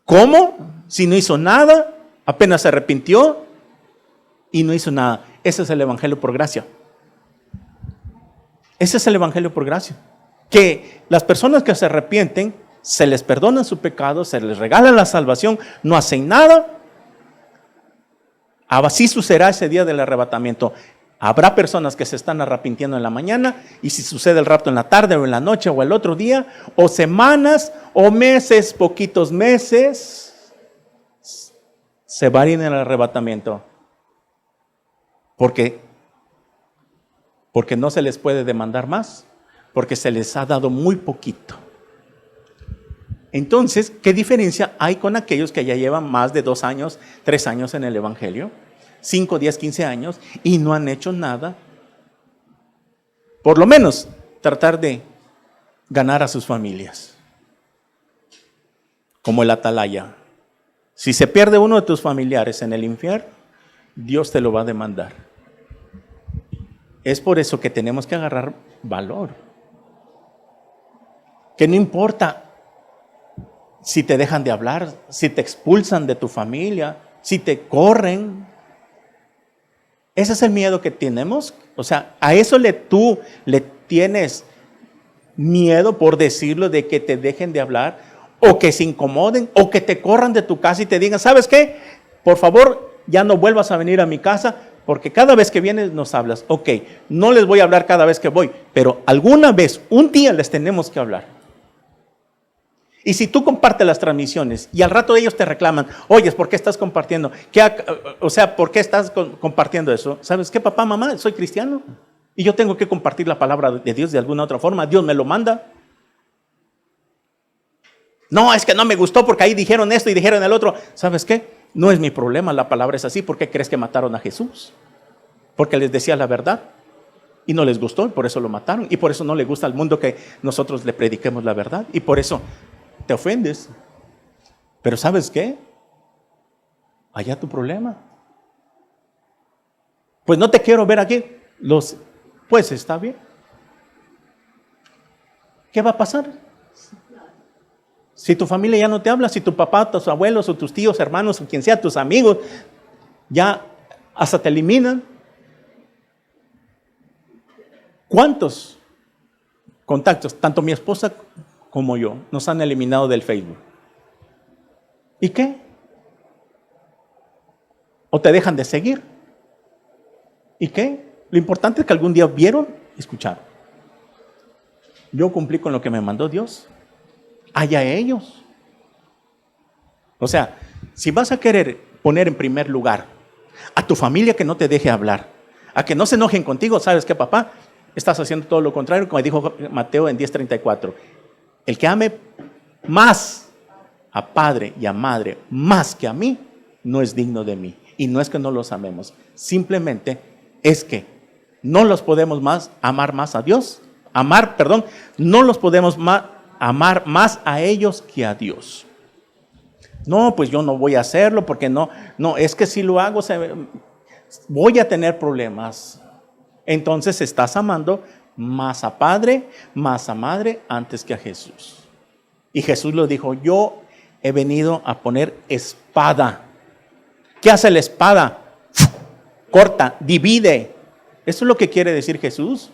¿Cómo? Si no hizo nada, apenas se arrepintió y no hizo nada. Ese es el evangelio por gracia. Ese es el evangelio por gracia. Que las personas que se arrepienten, se les perdona su pecado, se les regala la salvación, no hacen nada. Así sucederá ese día del arrebatamiento. Habrá personas que se están arrepintiendo en la mañana, y si sucede el rapto en la tarde o en la noche o el otro día, o semanas o meses, poquitos meses, se va a ir en el arrebatamiento. Porque no se les puede demandar más, porque se les ha dado muy poquito. Entonces, ¿qué diferencia hay con aquellos que ya llevan más de 2 años, 3 años en el evangelio? 5, 10, 15 años y no han hecho nada. Por lo menos tratar de ganar a sus familias. Como el atalaya. Si se pierde uno de tus familiares en el infierno, Dios te lo va a demandar. Es por eso que tenemos que agarrar valor. Que no importa si te dejan de hablar, si te expulsan de tu familia, si te corren. Ese es el miedo que tenemos. O sea, a eso tú le tienes miedo, por decirlo, de que te dejen de hablar, o que se incomoden, o que te corran de tu casa y te digan, ¿sabes qué? Por favor, ya no vuelvas a venir a mi casa, porque cada vez que vienes nos hablas. Ok, no les voy a hablar cada vez que voy, pero alguna vez, un día les tenemos que hablar. Y si tú compartes las transmisiones y al rato ellos te reclaman, oye, ¿por qué estás compartiendo? ¿Por qué estás compartiendo eso? ¿Sabes qué, papá, mamá? Soy cristiano y yo tengo que compartir la palabra de Dios de alguna otra forma. Dios me lo manda. No, es que no me gustó porque ahí dijeron esto y dijeron el otro. ¿Sabes qué? No es mi problema, la palabra es así. ¿Por qué crees que mataron a Jesús? Porque les decía la verdad y no les gustó y por eso lo mataron. Y por eso no le gusta al mundo que nosotros le prediquemos la verdad. Y por eso te ofendes. Pero ¿sabes qué? Allá tu problema. Pues no te quiero ver aquí. Pues está bien. ¿Qué va a pasar? Si tu familia ya no te habla, si tu papá, tus abuelos o tus tíos, hermanos o quien sea, tus amigos, ya hasta te eliminan. ¿Cuántos contactos, tanto mi esposa como yo, nos han eliminado del Facebook? ¿Y qué? ¿O te dejan de seguir? ¿Y qué? Lo importante es que algún día vieron y escucharon. Yo cumplí con lo que me mandó Dios. Allá ellos. O sea, si vas a querer poner en primer lugar a tu familia que no te deje hablar, a que no se enojen contigo, ¿sabes qué, papá? Estás haciendo todo lo contrario, como dijo Mateo en 10:34. El que ame más a padre y a madre más que a mí, no es digno de mí. Y no es que no los amemos, simplemente es que no los podemos amar más a Dios. No los podemos amar más a ellos que a Dios. No, pues yo no voy a hacerlo porque no, es que si lo hago voy a tener problemas. Entonces estás amando más a padre, más a madre antes que a Jesús. Y Jesús lo dijo, yo he venido a poner espada. ¿Qué hace la espada? Corta, divide. Eso es lo que quiere decir Jesús.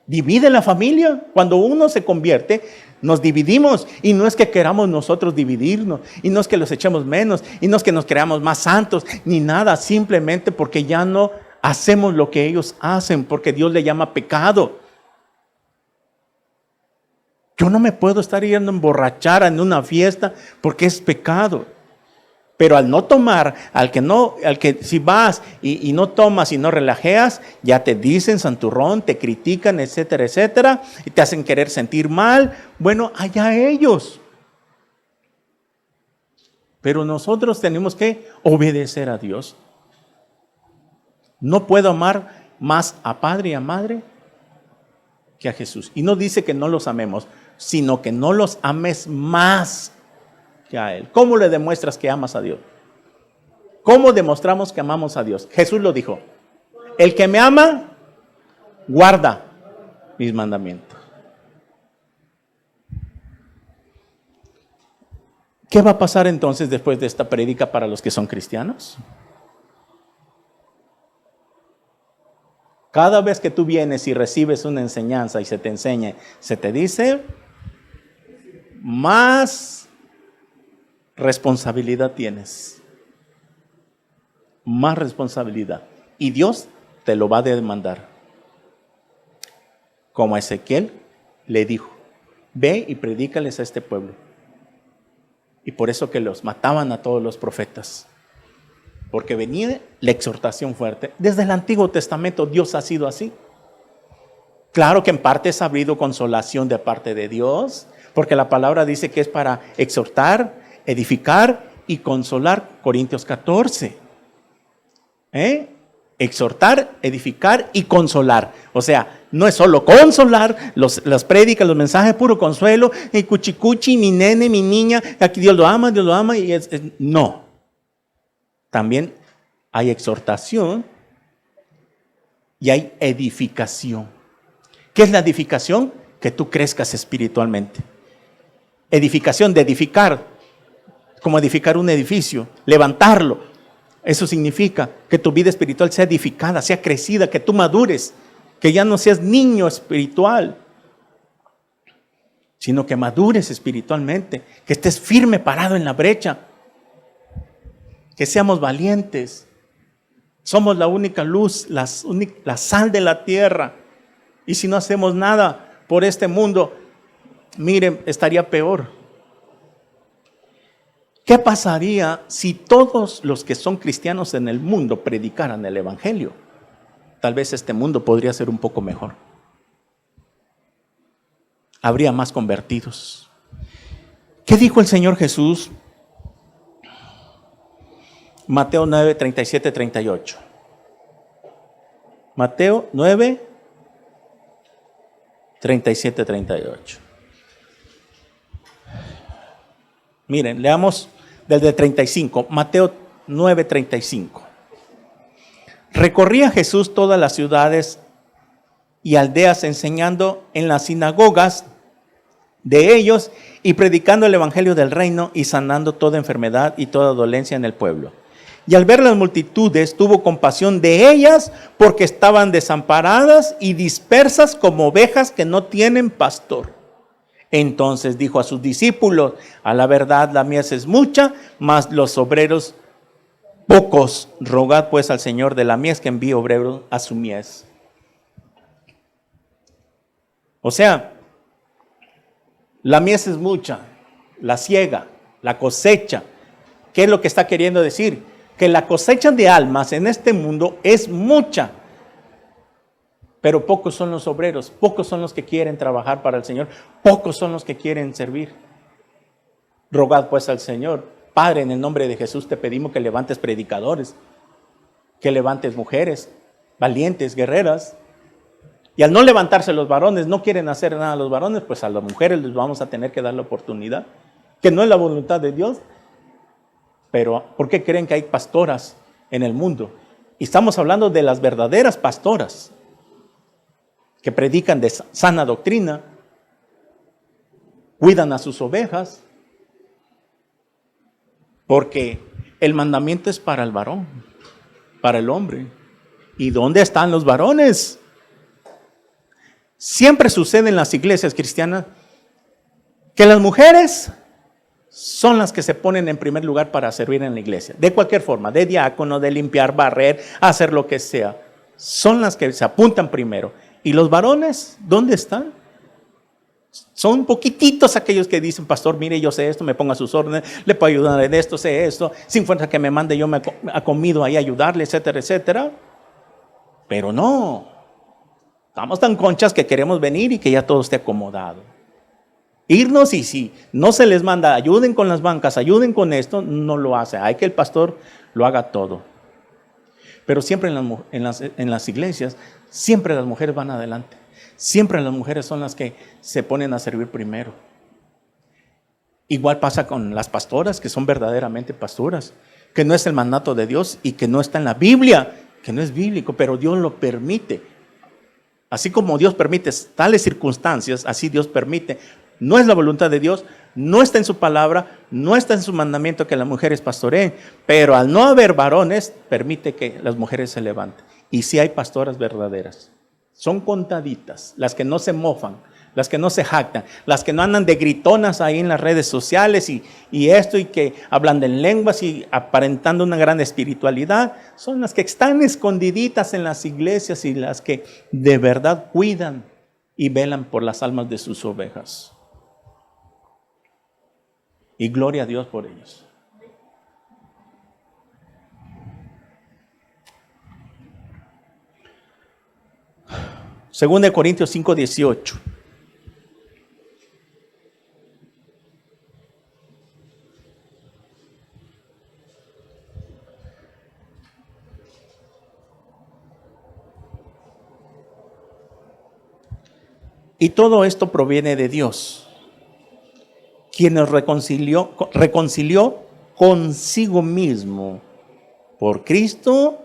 Divide la familia. Cuando uno se convierte, nos dividimos. Y no es que queramos nosotros dividirnos. Y no es que los echemos menos. Y no es que nos creamos más santos. Ni nada. Simplemente porque ya no hacemos lo que ellos hacen. Porque Dios le llama pecado. Yo no me puedo estar yendo a emborrachar en una fiesta porque es pecado. Pero al no tomar, al que si vas y no tomas y no relajeas, ya te dicen santurrón, te critican, etcétera, etcétera, y te hacen querer sentir mal. Bueno, allá ellos. Pero nosotros tenemos que obedecer a Dios. No puedo amar más a padre y a madre que a Jesús. Y no dice que no los amemos, sino que no los ames más que a Él. ¿Cómo le demuestras que amas a Dios? ¿Cómo demostramos que amamos a Dios? Jesús lo dijo. El que me ama, guarda mis mandamientos. ¿Qué va a pasar entonces después de esta prédica para los que son cristianos? Cada vez que tú vienes y recibes una enseñanza y se te enseña, se te dice, más responsabilidad tienes. Más responsabilidad. Y Dios te lo va a demandar. Como a Ezequiel le dijo, ve y predícales a este pueblo. Y por eso que los mataban a todos los profetas. Porque venía la exhortación fuerte. Desde el Antiguo Testamento Dios ha sido así. Claro que en parte es habido consolación de parte de Dios, porque la palabra dice que es para exhortar, edificar y consolar. Corintios 14. Exhortar, edificar y consolar. O sea, no es solo consolar, las prédicas, los mensajes, puro consuelo, y cuchicuchi, mi nene, mi niña, aquí Dios lo ama, y no. También hay exhortación y hay edificación. ¿Qué es la edificación? Que tú crezcas espiritualmente. Edificación de edificar, como edificar un edificio, levantarlo. Eso significa que tu vida espiritual sea edificada, sea crecida, que tú madures, que ya no seas niño espiritual, sino que madures espiritualmente, que estés firme, parado en la brecha, que seamos valientes. Somos la única luz, la sal de la tierra. Y si no hacemos nada por este mundo, miren, estaría peor. ¿Qué pasaría si todos los que son cristianos en el mundo predicaran el evangelio? Tal vez este mundo podría ser un poco mejor. Habría más convertidos. ¿Qué dijo el Señor Jesús? Mateo 9, 37, 38. Mateo 9, 37, 38. Miren, leamos desde 35. Mateo 9, 35. Recorría Jesús todas las ciudades y aldeas enseñando en las sinagogas de ellos y predicando el evangelio del reino y sanando toda enfermedad y toda dolencia en el pueblo. Y al ver las multitudes, tuvo compasión de ellas porque estaban desamparadas y dispersas como ovejas que no tienen pastor. Entonces dijo a sus discípulos, a la verdad la mies es mucha, mas los obreros pocos. Rogad pues al Señor de la mies que envíe obreros a su mies. O sea, la mies es mucha, la siega, la cosecha. ¿Qué es lo que está queriendo decir? Que la cosecha de almas en este mundo es mucha, pero pocos son los obreros, pocos son los que quieren trabajar para el Señor, pocos son los que quieren servir. Rogad pues al Señor, Padre, en el nombre de Jesús te pedimos que levantes predicadores, que levantes mujeres, valientes, guerreras. Y al no levantarse los varones, no quieren hacer nada los varones, pues a las mujeres les vamos a tener que dar la oportunidad, que no es la voluntad de Dios. Pero ¿por qué creen que hay pastoras en el mundo? Y estamos hablando de las verdaderas pastoras que predican de sana doctrina, cuidan a sus ovejas, porque el mandamiento es para el varón, para el hombre. ¿Y dónde están los varones? Siempre sucede en las iglesias cristianas que las mujeres son las que se ponen en primer lugar para servir en la iglesia, de cualquier forma, de diácono, de limpiar, barrer, hacer lo que sea. Son las que se apuntan primero. ¿Y los varones dónde están? Son poquititos aquellos que dicen, pastor, mire, yo sé esto, me pongo a sus órdenes, le puedo ayudar en esto, sé esto, sin fuerza que me mande, yo me ha comido ahí a ayudarle, etcétera, etcétera. Pero no, estamos tan conchas que queremos venir y que ya todo esté acomodado. Irnos y si no se les manda, ayuden con las bancas, ayuden con esto, no lo hace. Hay que el pastor lo haga todo. Pero siempre en las iglesias, siempre las mujeres van adelante. Siempre las mujeres son las que se ponen a servir primero. Igual pasa con las pastoras, que son verdaderamente pastoras, que no es el mandato de Dios y que no está en la Biblia, que no es bíblico, pero Dios lo permite. Así como Dios permite tales circunstancias, así Dios permite. No es la voluntad de Dios, no está en su palabra, no está en su mandamiento que las mujeres pastoreen, pero al no haber varones, permite que las mujeres se levanten. Y sí hay pastoras verdaderas, son contaditas, las que no se mofan, las que no se jactan, las que no andan de gritonas ahí en las redes sociales y que hablan en lenguas y aparentando una gran espiritualidad, son las que están escondiditas en las iglesias y las que de verdad cuidan y velan por las almas de sus ovejas. Y gloria a Dios por ellos. Según de Corintios 5:18. Y todo esto proviene de Dios, quien nos reconcilió consigo mismo por Cristo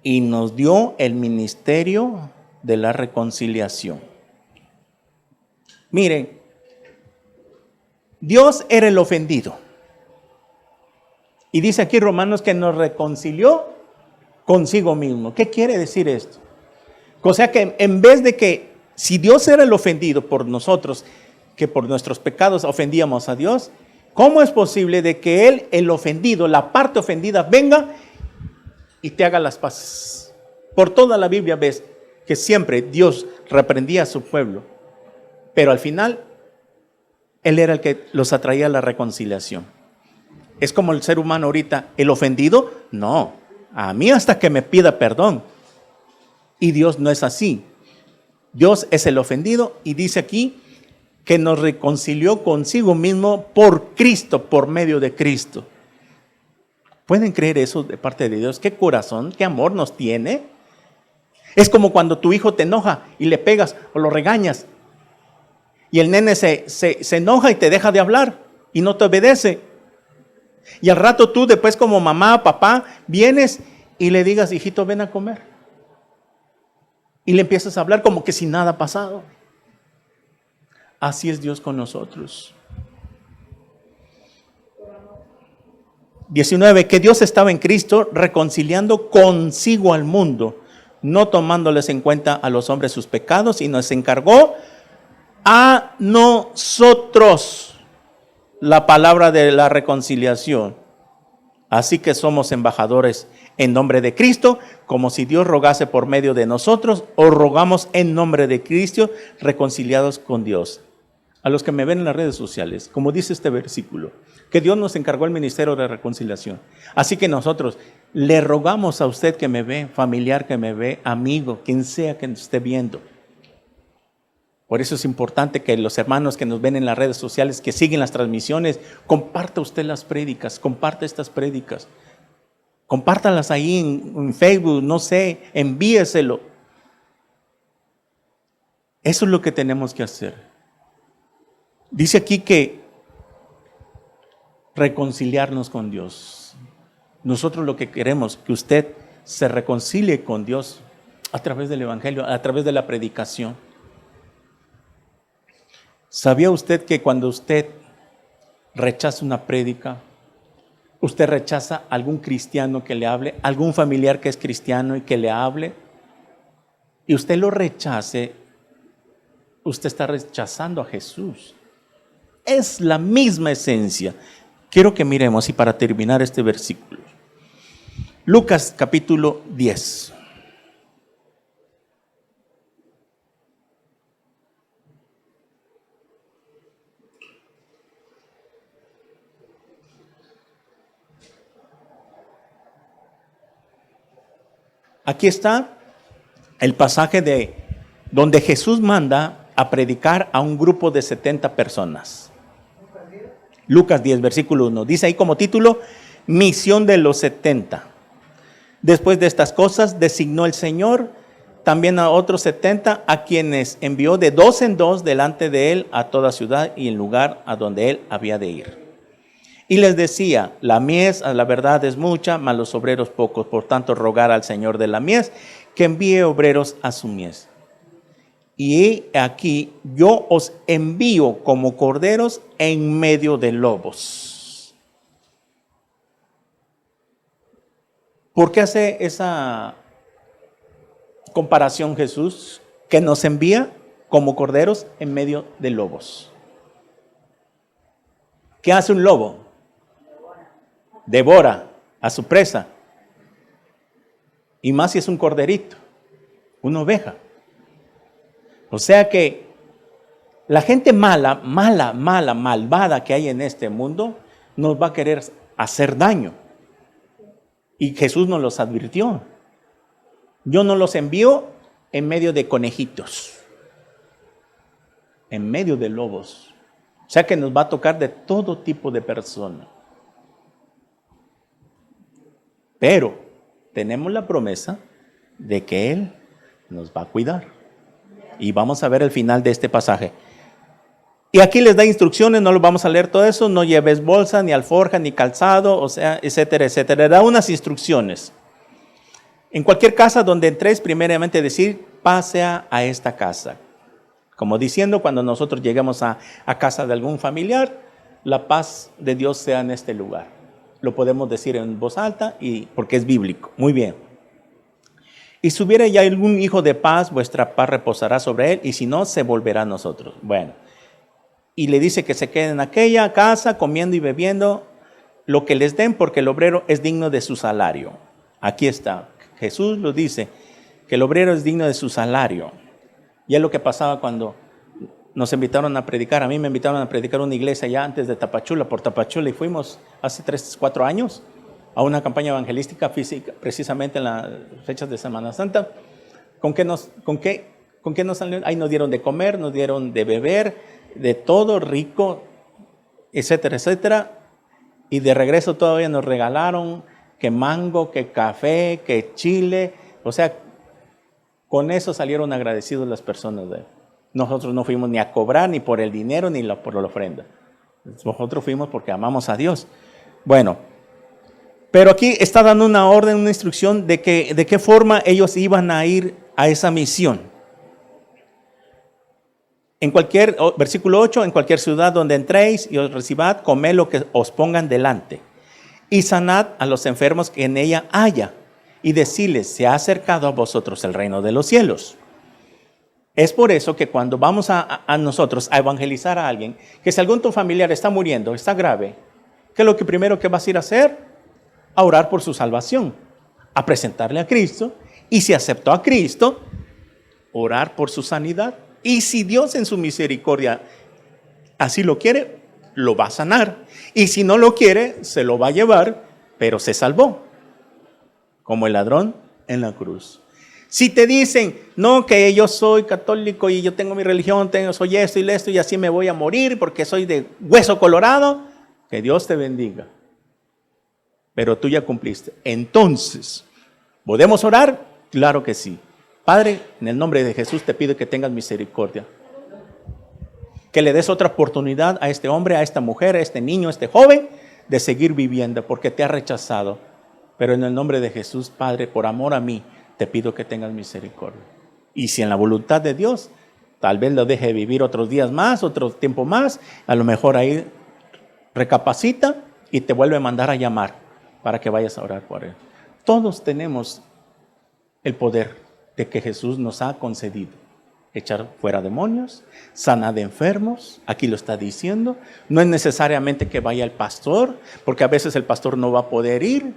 y nos dio el ministerio de la reconciliación. Miren, Dios era el ofendido. Y dice aquí Romanos que nos reconcilió consigo mismo. ¿Qué quiere decir esto? O sea que en vez de que si Dios era el ofendido por nosotros, que por nuestros pecados ofendíamos a Dios, ¿cómo es posible de que Él, el ofendido, la parte ofendida, venga y te haga las paces? Por toda la Biblia ves que siempre Dios reprendía a su pueblo, pero al final Él era el que los atraía a la reconciliación. Es como el ser humano ahorita, el ofendido, no, a mí hasta que me pida perdón. Y Dios no es así. Dios es el ofendido y dice aquí que nos reconcilió consigo mismo por Cristo, por medio de Cristo. ¿Pueden creer eso de parte de Dios? ¿Qué corazón, qué amor nos tiene? Es como cuando tu hijo te enoja y le pegas o lo regañas. Y el nene se enoja y te deja de hablar y no te obedece. Y al rato tú después como mamá, papá, vienes y le digas, hijito, ven a comer. Y le empiezas a hablar como que si nada ha pasado. Así es Dios con nosotros. 19. Que Dios estaba en Cristo reconciliando consigo al mundo, no tomándoles en cuenta a los hombres sus pecados, y nos encargó a nosotros la palabra de la reconciliación. Así que somos embajadores en nombre de Cristo, como si Dios rogase por medio de nosotros, o rogamos en nombre de Cristo, reconciliados con Dios. A los que me ven en las redes sociales, como dice este versículo, que Dios nos encargó el ministerio de reconciliación. Así que nosotros le rogamos a usted que me ve, familiar que me ve, amigo, quien sea que nos esté viendo. Por eso es importante que los hermanos que nos ven en las redes sociales, que siguen las transmisiones, comparta usted las prédicas, comparte estas prédicas. Compártalas ahí en Facebook, no sé, envíeselo. Eso es lo que tenemos que hacer. Dice aquí que reconciliarnos con Dios. Nosotros lo que queremos, que usted se reconcilie con Dios a través del Evangelio, a través de la predicación. ¿Sabía usted que cuando usted rechaza una prédica, usted rechaza a algún cristiano que le hable, algún familiar que es cristiano y que le hable, y usted lo rechace, usted está rechazando a Jesús? Es la misma esencia. Quiero que miremos, y para terminar este versículo, Lucas capítulo 10. Aquí está el pasaje de donde Jesús manda a predicar a un grupo de 70 personas. Lucas 10, versículo 1. Dice ahí como título, misión de los 70. Después de estas cosas designó el Señor también a otros 70, a quienes envió de dos en dos delante de él a toda ciudad y el lugar a donde él había de ir. Y les decía, la mies a la verdad es mucha, mas los obreros pocos. Por tanto, rogar al Señor de la mies que envíe obreros a su mies. Y aquí yo os envío como corderos en medio de lobos. ¿Por qué hace esa comparación Jesús? Que nos envía como corderos en medio de lobos. ¿Qué hace un lobo? Devora a su presa. Y más si es un corderito, una oveja. O sea que la gente malvada que hay en este mundo nos va a querer hacer daño. Y Jesús nos los advirtió. Yo no los envío en medio de conejitos, en medio de lobos. O sea que nos va a tocar de todo tipo de personas. Pero tenemos la promesa de que Él nos va a cuidar. Y vamos a ver el final de este pasaje. Y aquí les da instrucciones, no lo vamos a leer todo eso. No lleves bolsa, ni alforja, ni calzado, o sea, etcétera, etcétera. Le da unas instrucciones. En cualquier casa donde entréis, primeramente decir, pase a esta casa. Como diciendo, cuando nosotros lleguemos a casa de algún familiar, la paz de Dios sea en este lugar. Lo podemos decir en voz alta y porque es bíblico. Muy bien. Y si hubiera ya algún hijo de paz, vuestra paz reposará sobre él, y si no, se volverá a nosotros. Bueno. Y le dice que se queden en aquella casa, comiendo y bebiendo lo que les den, porque el obrero es digno de su salario. Aquí está. Jesús lo dice, que el obrero es digno de su salario. Y es lo que pasaba cuando nos invitaron a predicar. A mí me invitaron a predicar una iglesia ya antes de Tapachula, por Tapachula, y fuimos hace 3, 4 años a una campaña evangelística física, precisamente en las fechas de Semana Santa. ¿Con qué nos salió? Ahí nos dieron de comer, nos dieron de beber, de todo rico, etcétera, etcétera. Y de regreso todavía nos regalaron que mango, que café, que chile. O sea, con eso salieron agradecidos las personas de él. Nosotros no fuimos ni a cobrar, ni por el dinero, ni por la ofrenda. Nosotros fuimos porque amamos a Dios. Bueno, pero aquí está dando una orden, una instrucción de qué forma ellos iban a ir a esa misión. En cualquier, versículo 8, en cualquier ciudad donde entréis y os recibad, comed lo que os pongan delante. Y sanad a los enfermos que en ella haya. Y decirles, se ha acercado a vosotros el reino de los cielos. Es por eso que cuando vamos a nosotros a evangelizar a alguien, que si algún tu familiar está muriendo, está grave, ¿qué es lo que primero que vas a ir a hacer? A orar por su salvación, a presentarle a Cristo, y si aceptó a Cristo, orar por su sanidad. Y si Dios en su misericordia así lo quiere, lo va a sanar. Y si no lo quiere, se lo va a llevar, pero se salvó, como el ladrón en la cruz. Si te dicen, no, que yo soy católico y yo tengo mi religión, soy esto y esto y así me voy a morir porque soy de hueso colorado, que Dios te bendiga. Pero tú ya cumpliste. Entonces, ¿podemos orar? Claro que sí. Padre, en el nombre de Jesús te pido que tengas misericordia. Que le des otra oportunidad a este hombre, a esta mujer, a este niño, a este joven, de seguir viviendo porque te ha rechazado. Pero en el nombre de Jesús, Padre, por amor a mí, te pido que tengas misericordia. Y si en la voluntad de Dios, tal vez lo deje vivir otros días más, otro tiempo más, a lo mejor ahí recapacita y te vuelve a mandar a llamar para que vayas a orar por él. Todos tenemos el poder de que Jesús nos ha concedido. Echar fuera demonios, sanar de enfermos, aquí lo está diciendo. No es necesariamente que vaya el pastor, porque a veces el pastor no va a poder ir.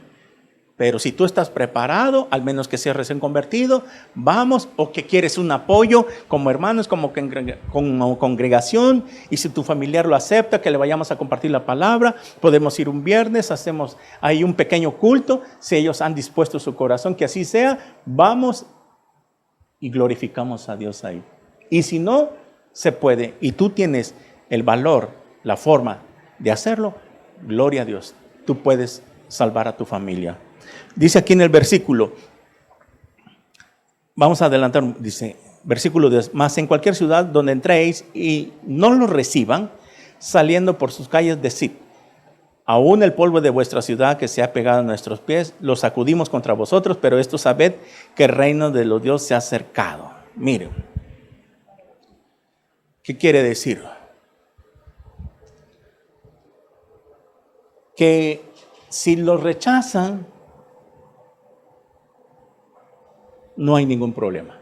Pero si tú estás preparado, al menos que seas recién convertido, vamos, o que quieres un apoyo como hermanos, como congregación, y si tu familiar lo acepta, que le vayamos a compartir la palabra, podemos ir un viernes, hacemos ahí un pequeño culto, si ellos han dispuesto su corazón, que así sea, vamos y glorificamos a Dios ahí. Y si no, se puede, y tú tienes el valor, la forma de hacerlo, gloria a Dios, tú puedes salvar a tu familia. Dice aquí en el versículo, Vamos a adelantar, dice, versículo 10, mas en cualquier ciudad donde entréis y no los reciban, saliendo por sus calles, decid, aún el polvo de vuestra ciudad que se ha pegado a nuestros pies, lo sacudimos contra vosotros, pero esto sabed que el reino de los dioses se ha acercado. Miren, ¿qué quiere decir? Que si los rechazan, no hay ningún problema.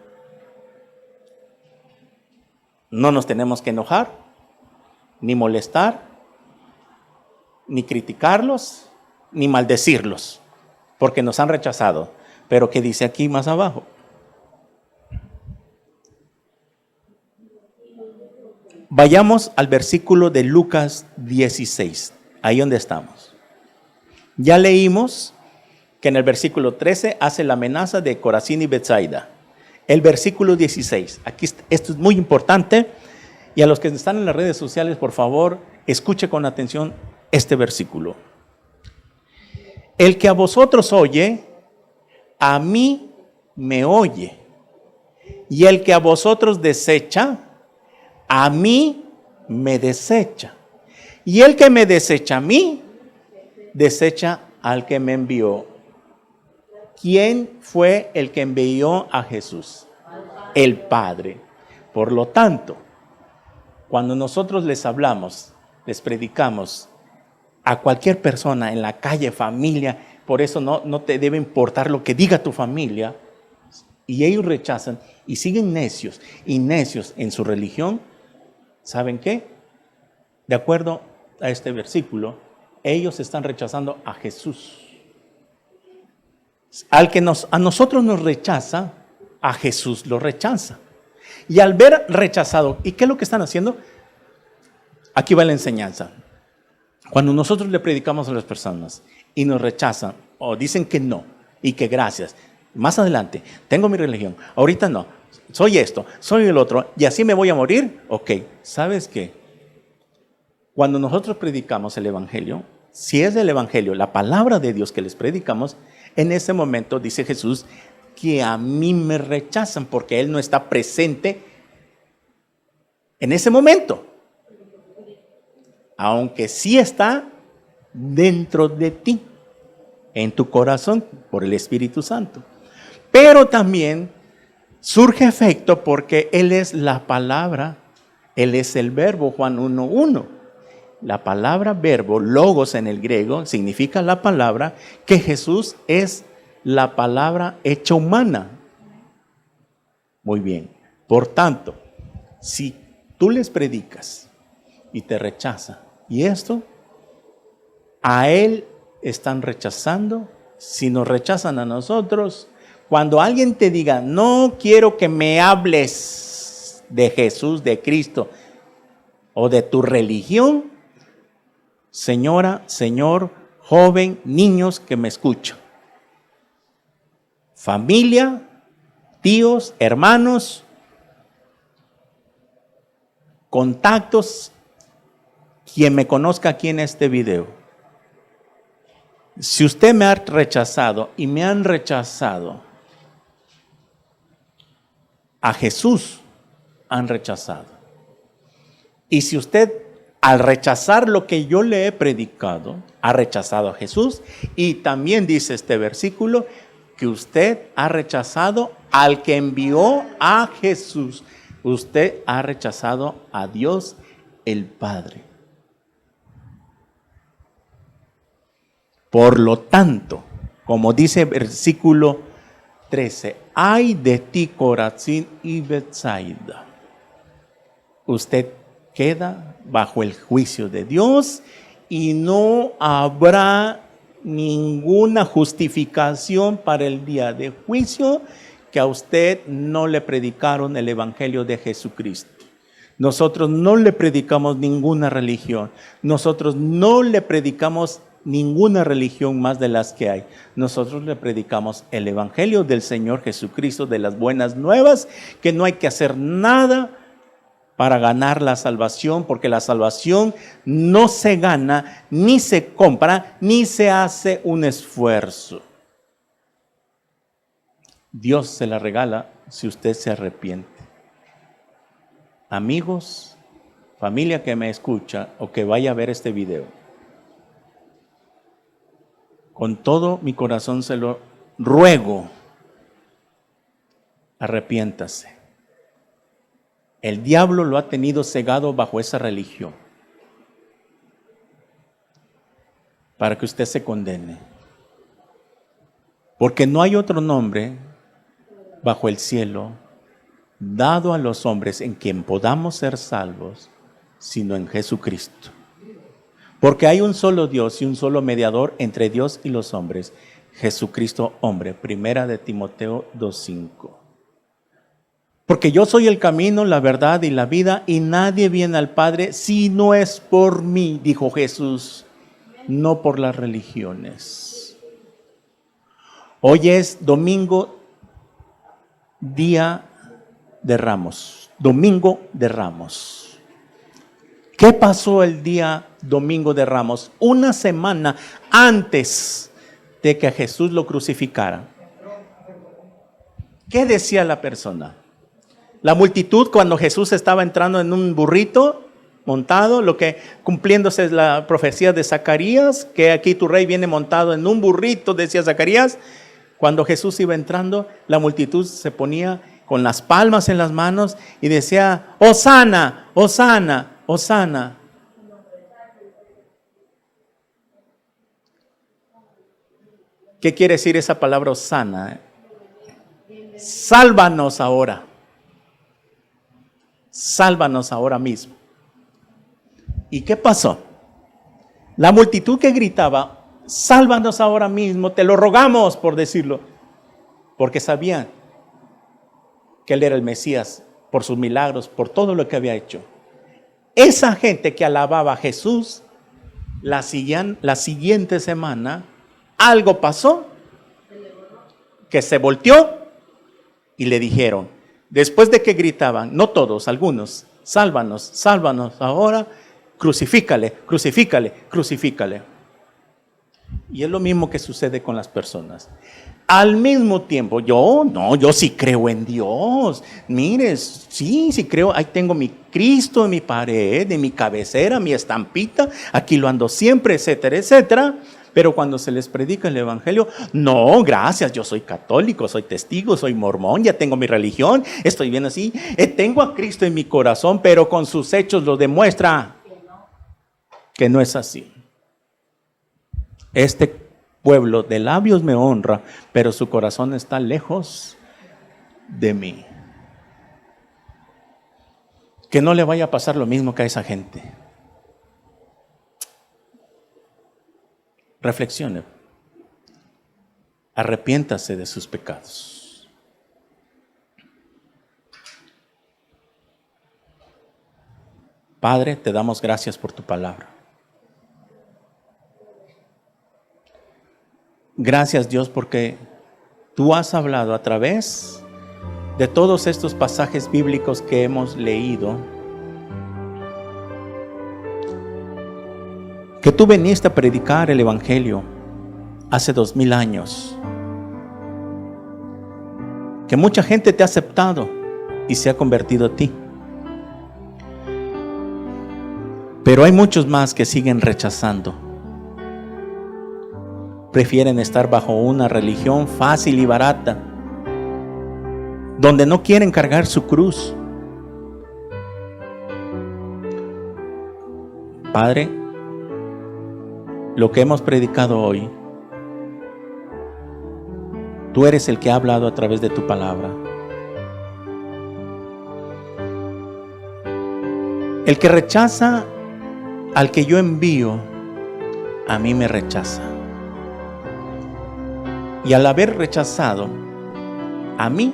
No nos tenemos que enojar, ni molestar, ni criticarlos, ni maldecirlos, porque nos han rechazado. Pero ¿qué dice aquí más abajo? Vayamos al versículo de Lucas 16, ahí donde estamos. Ya leímos que en el versículo 13 hace la amenaza de Corazín y Betsaida. El versículo 16, aquí esto es muy importante, y a los que están en las redes sociales, por favor, escuche con atención este versículo. El que a vosotros oye, a mí me oye, y el que a vosotros desecha, a mí me desecha, y el que me desecha a mí, desecha al que me envió. ¿Quién fue el que envió a Jesús? El Padre. Por lo tanto, cuando nosotros les hablamos, les predicamos a cualquier persona en la calle, familia, por eso no te debe importar lo que diga tu familia, y ellos rechazan y siguen necios y necios en su religión, ¿saben qué? De acuerdo a este versículo, ellos están rechazando a Jesús. Al que a nosotros nos rechaza, a Jesús lo rechaza. Y al ver rechazado, ¿y qué es lo que están haciendo? Aquí va la enseñanza. Cuando nosotros le predicamos a las personas y nos rechazan o dicen que no y que gracias, más adelante, tengo mi religión, ahorita no, soy esto, soy el otro y así me voy a morir, ok, ¿sabes qué? Cuando nosotros predicamos el Evangelio, si es el Evangelio, la palabra de Dios que les predicamos, en ese momento dice Jesús que a mí me rechazan porque Él no está presente en ese momento. Aunque sí está dentro de ti, en tu corazón, por el Espíritu Santo. Pero también surge efecto porque Él es la palabra, Él es el verbo, Juan 1:1. La palabra verbo, logos en el griego, significa la palabra, que Jesús es la palabra hecha humana. Muy bien. Por tanto, si tú les predicas y te rechazan, y esto, a Él están rechazando. Si nos rechazan a nosotros, cuando alguien te diga, no quiero que me hables de Jesús, de Cristo, o de tu religión, señora, señor, joven, niños que me escuchan, familia, tíos, hermanos, contactos, quien me conozca aquí en este video. Si usted me ha rechazado y me han rechazado, a Jesús han rechazado. Y si usted, al rechazar lo que yo le he predicado, ha rechazado a Jesús, y también dice este versículo, que usted ha rechazado al que envió a Jesús. Usted ha rechazado a Dios el Padre. Por lo tanto, como dice el versículo 13, ay de ti, Corazín y Betsaida. Usted queda bajo el juicio de Dios y no habrá ninguna justificación para el día de juicio que a usted no le predicaron el Evangelio de Jesucristo. Nosotros no le predicamos ninguna religión. Nosotros no le predicamos ninguna religión más de las que hay. Nosotros le predicamos el Evangelio del Señor Jesucristo, de las buenas nuevas, que no hay que hacer nada para ganar la salvación, porque la salvación no se gana, ni se compra, ni se hace un esfuerzo. Dios se la regala si usted se arrepiente. Amigos, familia que me escucha o que vaya a ver este video, con todo mi corazón se lo ruego, arrepiéntase. El diablo lo ha tenido cegado bajo esa religión para que usted se condene. Porque no hay otro nombre bajo el cielo dado a los hombres en quien podamos ser salvos, sino en Jesucristo. Porque hay un solo Dios y un solo mediador entre Dios y los hombres, Jesucristo hombre. Primera de Timoteo 2:5. Porque yo soy el camino, la verdad y la vida, y nadie viene al Padre si no es por mí, dijo Jesús, no por las religiones. Hoy es domingo, día de Ramos, domingo de Ramos. ¿Qué pasó el día domingo de Ramos? Una semana antes de que a Jesús lo crucificaran. ¿Qué decía la persona? La multitud, cuando Jesús estaba entrando en un burrito montado, lo que cumpliéndose es la profecía de Zacarías, que aquí tu rey viene montado en un burrito, decía Zacarías. Cuando Jesús iba entrando, la multitud se ponía con las palmas en las manos y decía, Hosana, Hosana, Hosana. ¿Qué quiere decir esa palabra Hosana? Sálvanos ahora. Sálvanos ahora mismo. ¿Y qué pasó? La multitud que gritaba, sálvanos ahora mismo, te lo rogamos, por decirlo, porque sabían que él era el Mesías por sus milagros, por todo lo que había hecho. Esa gente que alababa a Jesús, la siguiente semana, algo pasó, que se volteó y le dijeron, después de que gritaban, no todos, algunos, sálvanos, sálvanos ahora, crucifícale, crucifícale, crucifícale. Y es lo mismo que sucede con las personas. Al mismo tiempo, yo sí creo en Dios. Mire, sí creo, ahí tengo mi Cristo en mi pared, en mi cabecera, mi estampita, aquí lo ando siempre, etcétera, etcétera. Pero cuando se les predica el evangelio, no, gracias, yo soy católico, soy testigo, soy mormón, ya tengo mi religión, estoy bien así. Tengo a Cristo en mi corazón, pero con sus hechos lo demuestra que no es así. Este pueblo de labios me honra, pero su corazón está lejos de mí. Que no le vaya a pasar lo mismo que a esa gente. Reflexione. Arrepiéntase de sus pecados. Padre, te damos gracias por tu palabra. Gracias, Dios, porque tú has hablado a través de todos estos pasajes bíblicos que hemos leído, que tú viniste a predicar el evangelio hace 2000 años, que mucha gente te ha aceptado y se ha convertido a ti, pero hay muchos más que siguen rechazando. Prefieren estar bajo una religión fácil y barata, donde no quieren cargar su cruz. Padre, lo que hemos predicado hoy, tú eres el que ha hablado a través de tu palabra. El que rechaza al que yo envío, a mí me rechaza. Y al haber rechazado a mí,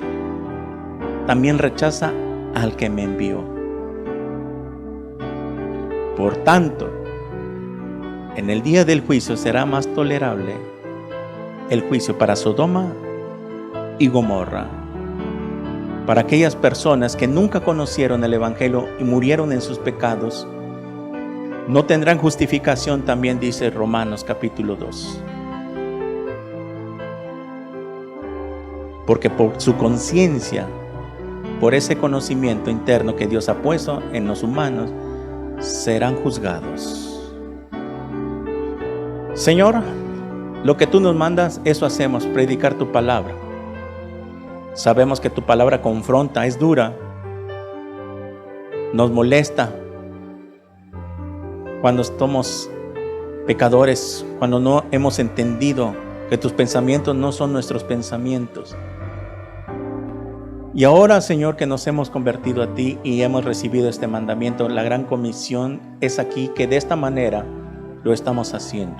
también rechaza al que me envió. Por tanto, en el día del juicio será más tolerable el juicio para Sodoma y Gomorra. Para aquellas personas que nunca conocieron el evangelio y murieron en sus pecados, no tendrán justificación, también dice Romanos capítulo 2. porque por su conciencia, por ese conocimiento interno que Dios ha puesto en los humanos, serán juzgados. Señor, lo que tú nos mandas, eso hacemos, predicar tu palabra. Sabemos que tu palabra confronta, es dura, nos molesta cuando somos pecadores, cuando no hemos entendido que tus pensamientos no son nuestros pensamientos. Y ahora, Señor, que nos hemos convertido a ti y hemos recibido este mandamiento, la gran comisión es aquí, que de esta manera lo estamos haciendo,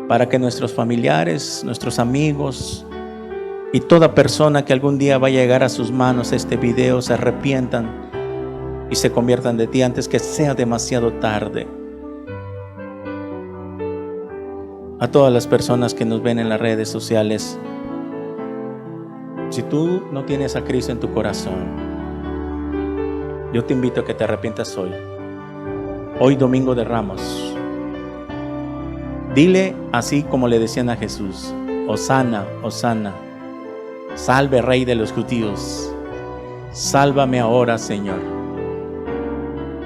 para que nuestros familiares, nuestros amigos y toda persona que algún día vaya a llegar a sus manos este video se arrepientan y se conviertan de ti antes que sea demasiado tarde. A todas las personas que nos ven en las redes sociales, si tú no tienes a Cristo en tu corazón, yo te invito a que te arrepientas hoy domingo de Ramos. Dile así como le decían a Jesús: Hosana, Hosana, salve Rey de los judíos, sálvame ahora, Señor.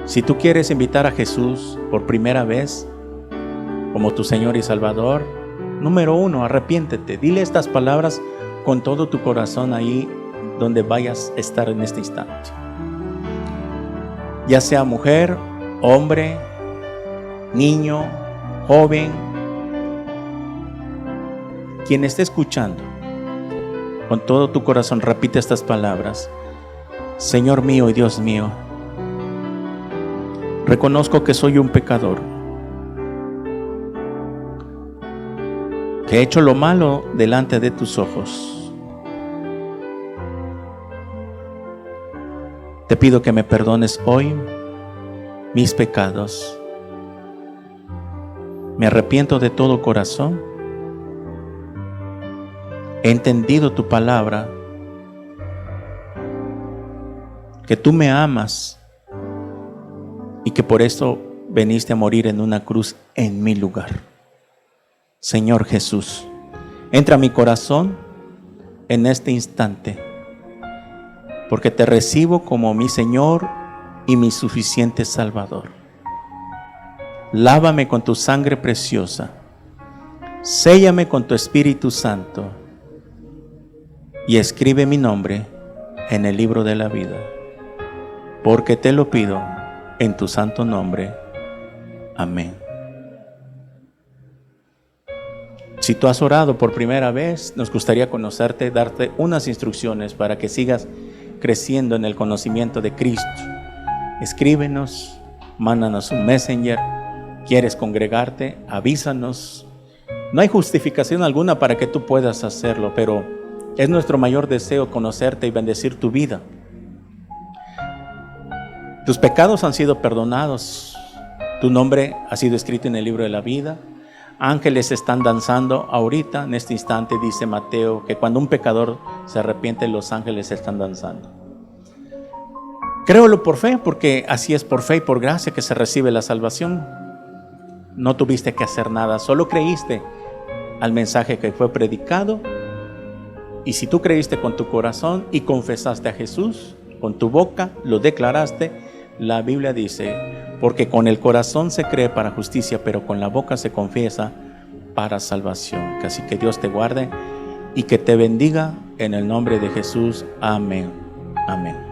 Si tú quieres invitar a Jesús por primera vez como tu Señor y Salvador, número 1, arrepiéntete. Dile estas palabras con todo tu corazón ahí donde vayas a estar en este instante. Ya sea mujer, hombre, niño, joven, quien esté escuchando, con todo tu corazón repite estas palabras: Señor mío y Dios mío, reconozco que soy un pecador, que he hecho lo malo delante de tus ojos. Te pido que me perdones hoy mis pecados. Me arrepiento de todo corazón. He entendido tu palabra, que tú me amas y que por esto veniste a morir en una cruz en mi lugar. Señor Jesús, entra a mi corazón en este instante, porque te recibo como mi Señor y mi suficiente Salvador. Lávame con tu sangre preciosa, séllame con tu Espíritu Santo y escribe mi nombre en el libro de la vida, porque te lo pido en tu santo nombre. Amén. Si tú has orado por primera vez, nos gustaría conocerte, darte unas instrucciones para que sigas creciendo en el conocimiento de Cristo. Escríbenos, mándanos un messenger. ¿Quieres congregarte? Avísanos. No hay justificación alguna para que tú puedas hacerlo, pero es nuestro mayor deseo conocerte y bendecir tu vida. Tus pecados han sido perdonados. Tu nombre ha sido escrito en el libro de la vida. Ángeles están danzando ahorita, en este instante, dice Mateo, que cuando un pecador se arrepiente, los ángeles están danzando. Créelo por fe, porque así es por fe y por gracia que se recibe la salvación. No tuviste que hacer nada, solo creíste al mensaje que fue predicado. Y si tú creíste con tu corazón y confesaste a Jesús, con tu boca lo declaraste, la Biblia dice: porque con el corazón se cree para justicia, pero con la boca se confiesa para salvación. Así que Dios te guarde y que te bendiga en el nombre de Jesús. Amén. Amén.